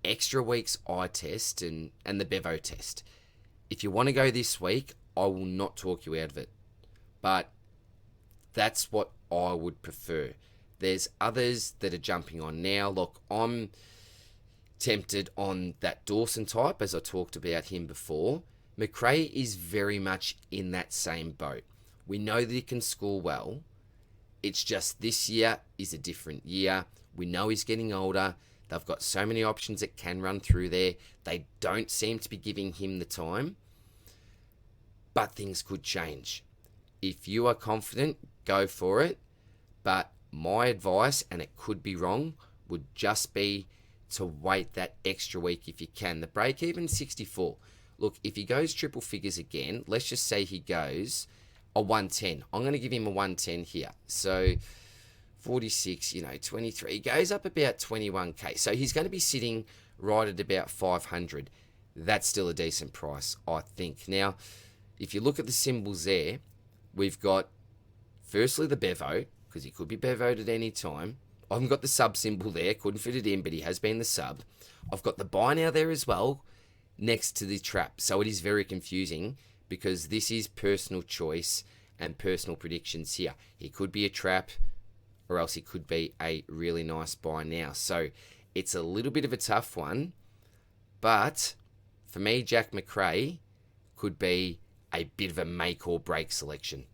extra week's eye test and the Bevo test. If you want to go this week, I will not talk you out of it. But that's what I would prefer. There's others that are jumping on now. Look, I'm tempted on that Dawson type, as I talked about him before. McRae is very much in that same boat. We know that he can score well. It's just this year is a different year. We know he's getting older. They've got so many options that can run through there. They don't seem to be giving him the time. But things could change. If you are confident, go for it. But my advice, and it could be wrong, would just be to wait that extra week if you can. The break even 64. Look, if he goes triple figures again, let's just say he goes a 110. I'm going to give him a 110 here. So 46, 23. He goes up about 21k. So he's going to be sitting right at about 500. That's still a decent price, I think. Now, if you look at the symbols there, we've got, firstly, the Bevo, because he could be Bevoed at any time. I haven't got the sub symbol there, couldn't fit it in, but he has been the sub. I've got the buy now there as well, next to the trap. So it is very confusing, because this is personal choice and personal predictions here. He could be a trap, or else he could be a really nice buy now. So it's a little bit of a tough one, but for me, Jack McRae could be a bit of a make or break selection.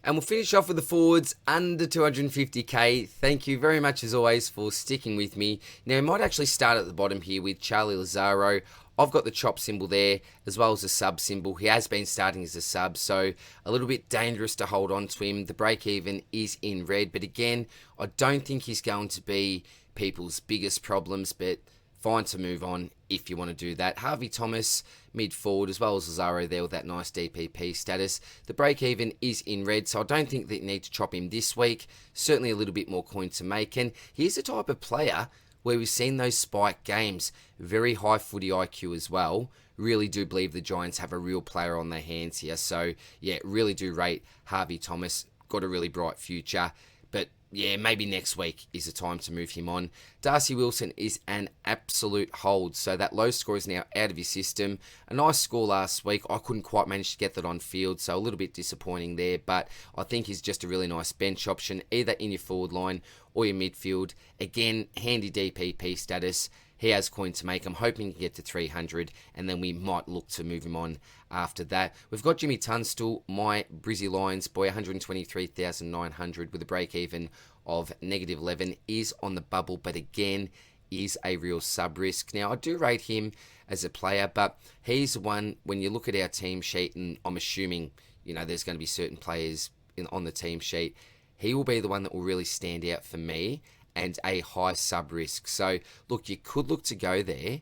And we'll finish off with the forwards under 250k. Thank you very much as always for sticking with me. Now, I might actually start at the bottom here with Charlie Lazaro. I've got the chop symbol there as well as the sub symbol. He has been starting as a sub, so a little bit dangerous to hold on to him. The break even is in red, but again, I don't think he's going to be people's biggest problems, but fine to move on if you want to do that. Harvey Thomas, mid forward, as well as Lazaro there with that nice DPP status. The break even is in red, so I don't think that you need to chop him this week. Certainly a little bit more coin to make. And he's the type of player where we've seen those spike games. Very high footy IQ as well. Really do believe the Giants have a real player on their hands here. So, yeah, really do rate Harvey Thomas. Got a really bright future. But yeah, maybe next week is the time to move him on. Darcy Wilson is an absolute hold. So that low score is now out of his system. A nice score last week. I couldn't quite manage to get that on field, so a little bit disappointing there. But I think he's just a really nice bench option, either in your forward line or your midfield. Again, handy DPP status. He has coin to make. I'm hoping he can get to 300, and then we might look to move him on after that. We've got Jimmy Tunstall, my Brizzy Lions boy, 123,900 with a break even of -11, is on the bubble, but again, is a real sub risk. Now, I do rate him as a player, but he's one, when you look at our team sheet, and I'm assuming, there's going to be certain players on the team sheet, he will be the one that will really stand out for me, and a high sub risk. So, look, you could look to go there,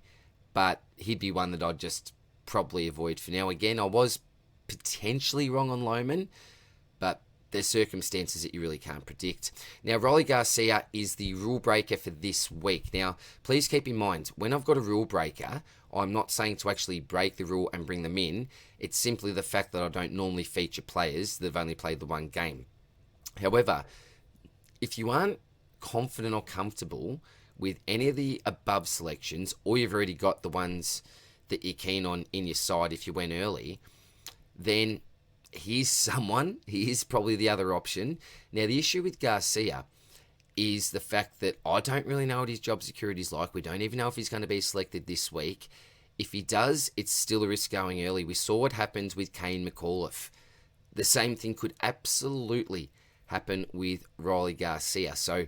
but he'd be one that I'd just probably avoid for now. Again, I was potentially wrong on Lohman, but there's circumstances that you really can't predict. Now, Rolly Garcia is the rule breaker for this week. Now, please keep in mind, when I've got a rule breaker, I'm not saying to actually break the rule and bring them in. It's simply the fact that I don't normally feature players that have only played the one game. However, if you aren't confident or comfortable with any of the above selections, or you've already got the ones that you're keen on in your side if you went early, then he is probably the other option. Now, the issue with Garcia is the fact that I don't really know what his job security is like. We don't even know if he's going to be selected this week. If he does, it's still a risk going early. We saw what happened with Kane McAuliffe. The same thing could absolutely happen with Rolly Garcia. So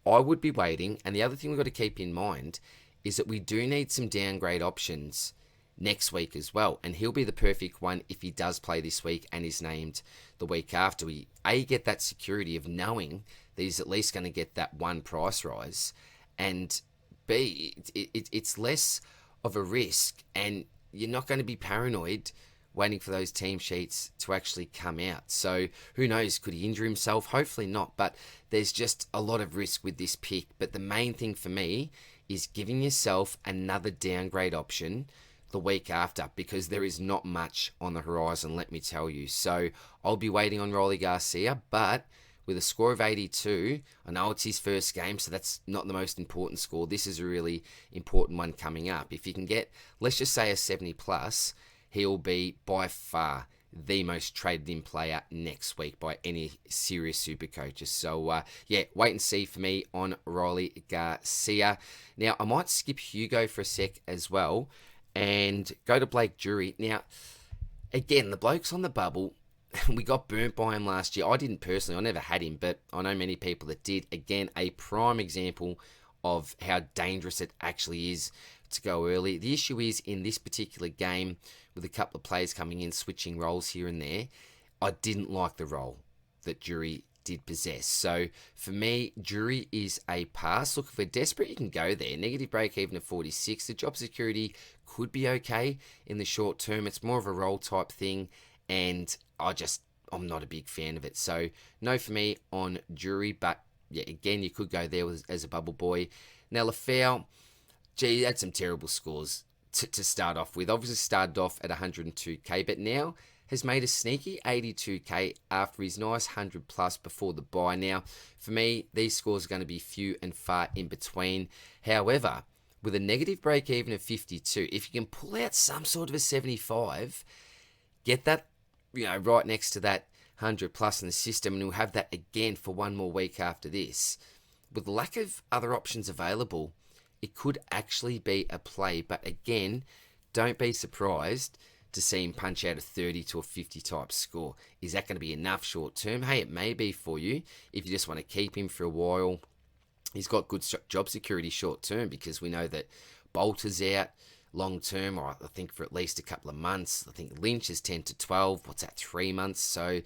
I would be waiting. And the other thing we've got to keep in mind is that we do need some downgrade options next week as well. And he'll be the perfect one if he does play this week and is named the week after. We, A, get that security of knowing that he's at least going to get that one price rise. And B, it's less of a risk. And you're not going to be paranoid waiting for those team sheets to actually come out. So who knows, could he injure himself? Hopefully not, but there's just a lot of risk with this pick. But the main thing for me is giving yourself another downgrade option the week after, because there is not much on the horizon, let me tell you. So I'll be waiting on Rolly Garcia, but with a score of 82, I know it's his first game, so that's not the most important score. This is a really important one coming up. If you can get, let's just say, a 70 plus, he'll be by far the most traded in player next week by any serious super coaches. So yeah, wait and see for me on Rolly Garcia. Now, I might skip Hugo for a sec as well and go to Blake Drury. Now, again, the bloke's on the bubble. We got burnt by him last year. I didn't personally. I never had him, but I know many people that did. Again, a prime example of how dangerous it actually is to go early. The issue is, in this particular game, with a couple of players coming in, switching roles here and there, I didn't like the role that Drury did possess. So for me, Drury is a pass. Look, if we're desperate, you can go there. Negative break even at 46. The job security could be okay in the short term. It's more of a role type thing, and I'm not a big fan of it. So no for me on Drury, but yeah, again, you could go there as a bubble boy. Now, Lafau, gee, had some terrible scores to start off with. Obviously started off at 102k, but now has made a sneaky 82k after his nice 100 plus before the bye. Now, for me, these scores are going to be few and far in between. However, with a negative break even of 52, if you can pull out some sort of a 75, get that, right next to that 100 plus in the system, and we'll have that again for one more week after this. With the lack of other options available, it could actually be a play. But again, don't be surprised to see him punch out a 30 to a 50 type score. Is that going to be enough short term? Hey, it may be for you if you just want to keep him for a while. He's got good job security short term, because we know that Bolter's out long term, or I think for at least a couple of months. I think Lynch is 10 to 12. What's that, 3 months? So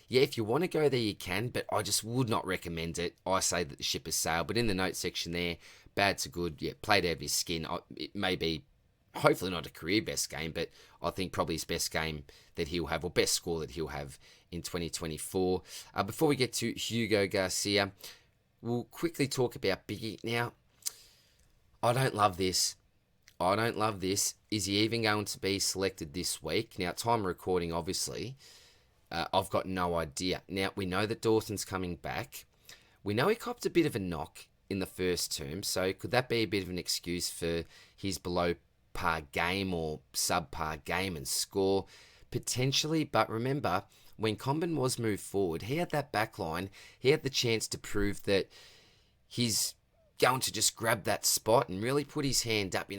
yeah, if you want to go there, you can, but I just would not recommend it. I say that the ship has sailed. But in the notes section there, bad to good, yeah, played out of his skin. It may be, hopefully not a career best game, but I think probably his best game that he'll have, or best score that he'll have in 2024. Before we get to Hugo Garcia, we'll quickly talk about Biggie. Now, I don't love this. Is he even going to be selected this week? Now, time of recording, obviously, I've got no idea. Now, we know that Dawson's coming back. We know he copped a bit of a knock in the first term, so could that be a bit of an excuse for his below par game or subpar game and score? Potentially, but remember, when Comben was moved forward, he had that back line. He had the chance to prove that he's going to just grab that spot and really put his hand up,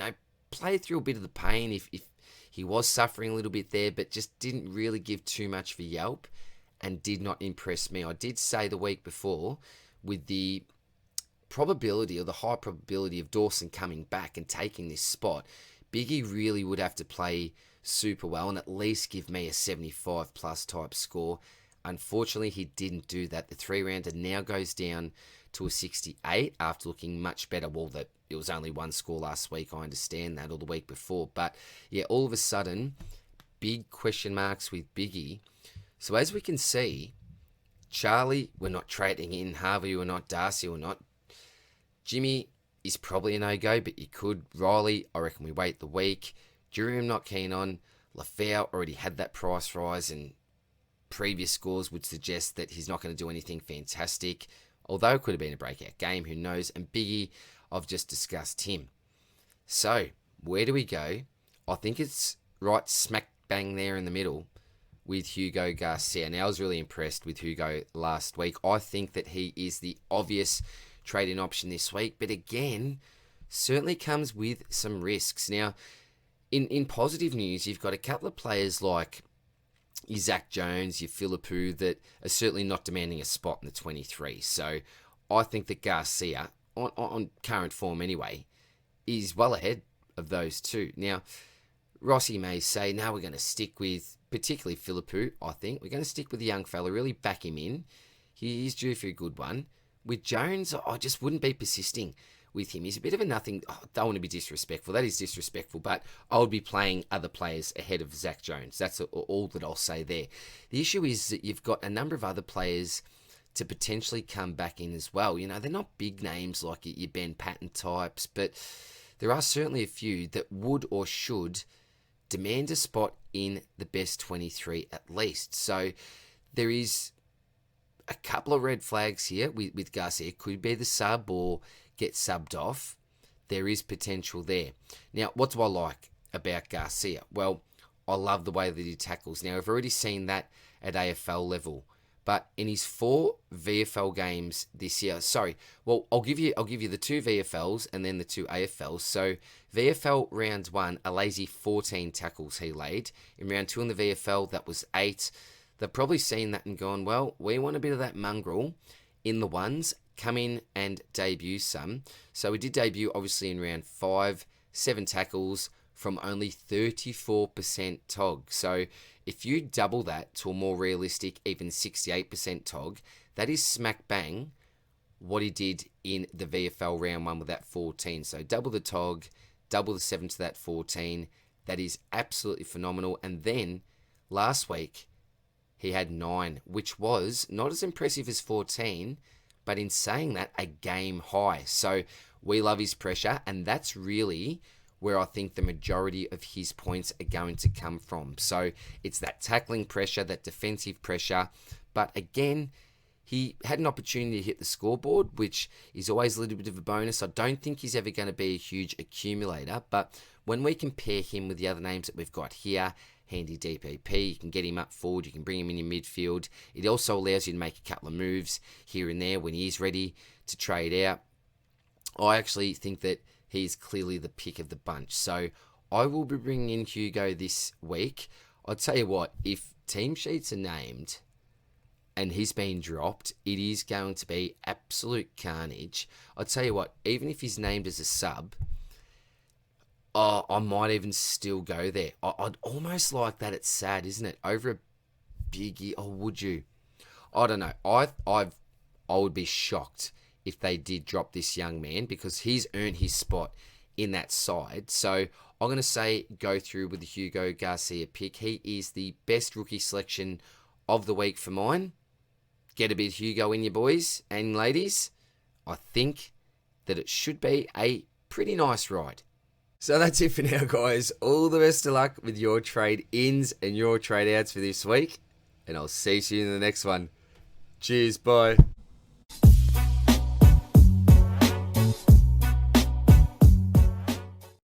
play through a bit of the pain if he was suffering a little bit there, but just didn't really give too much for Yelp and did not impress me. I did say the week before, with the probability, or the high probability, of Dawson coming back and taking this spot, Biggie really would have to play super well and at least give me a 75 plus type score. Unfortunately, he didn't do that. The 3-rounder now goes down to a 68 after looking much better. Well, that it was only one score last week, I understand that, or the week before. But yeah, all of a sudden, big question marks with Biggie. So as we can see, Charlie, we're not trading in. Harvey, we're not. Darcy, we're not. Jimmy is probably a no-go, but you could. Riley, I reckon we wait the week. Drury, I'm not keen on. Lafau already had that price rise, and previous scores would suggest that he's not going to do anything fantastic. Although it could have been a breakout game, who knows? And Biggie, I've just discussed him. So, where do we go? I think it's right smack bang there in the middle with Hugo Garcia. Now, I was really impressed with Hugo last week. I think that he is the obvious trade-in option this week. But again, certainly comes with some risks. Now, in positive news, you've got a couple of players like your Zach Jones, your Philippou, that are certainly not demanding a spot in the 23. So I think that Garcia, on current form anyway, is well ahead of those two. Now, Rossi may say, no, we're going to stick with, particularly Philippou, I think. We're going to stick with the young fella, really back him in. He's due for a good one. With Jones, I just wouldn't be persisting with him. He's a bit of a nothing. I don't want to be disrespectful. That is disrespectful, but I would be playing other players ahead of Zach Jones. That's all that I'll say there. The issue is that you've got a number of other players to potentially come back in as well. They're not big names like your Ben Patton types, but there are certainly a few that would or should demand a spot in the best 23 at least. So there is a couple of red flags here with Garcia. Could be the sub or get subbed off. There is potential there. Now, what do I like about Garcia? Well, I love the way that he tackles. Now, I've already seen that at AFL level, but in his 4 VFL games this year, I'll give you the 2 VFLs and then the 2 AFLs. So VFL round 1, a lazy 14 tackles he laid. In round 2 in the VFL, that was 8. They've probably seen that and gone, well, we want a bit of that mongrel in the ones. Come in and debut some. So we did debut, obviously, in round 5, 7 tackles from only 34% TOG. So if you double that to a more realistic, even 68% TOG, that is smack bang what he did in the VFL round 1 with that 14. So double the TOG, double the 7 to that 14. That is absolutely phenomenal. And then last week, he had 9, which was not as impressive as 14, but in saying that, a game high. So we love his pressure, and that's really where I think the majority of his points are going to come from. So it's that tackling pressure, that defensive pressure. But again, he had an opportunity to hit the scoreboard, which is always a little bit of a bonus. I don't think he's ever going to be a huge accumulator, but when we compare him with the other names that we've got here, handy DPP, you can get him up forward, you can bring him in your midfield. It also allows you to make a couple of moves here and there when he is ready to trade out. I actually think that he's clearly the pick of the bunch. So I will be bringing in Hugo this week. I'll tell you what, if team sheets are named and he's been dropped, it is going to be absolute carnage. I'll tell you what, even if he's named as a sub, I might even still go there. I'd almost like that. It's sad, isn't it? Over a biggie, or would you? I don't know. I would be shocked if they did drop this young man, because he's earned his spot in that side. So I'm going to say go through with the Hugo Garcia pick. He is the best rookie selection of the week for mine. Get a bit of Hugo in you, boys and ladies. I think that it should be a pretty nice ride. So that's it for now, guys. All the best of luck with your trade ins and your trade outs for this week. And I'll see you in the next one. Cheers, bye.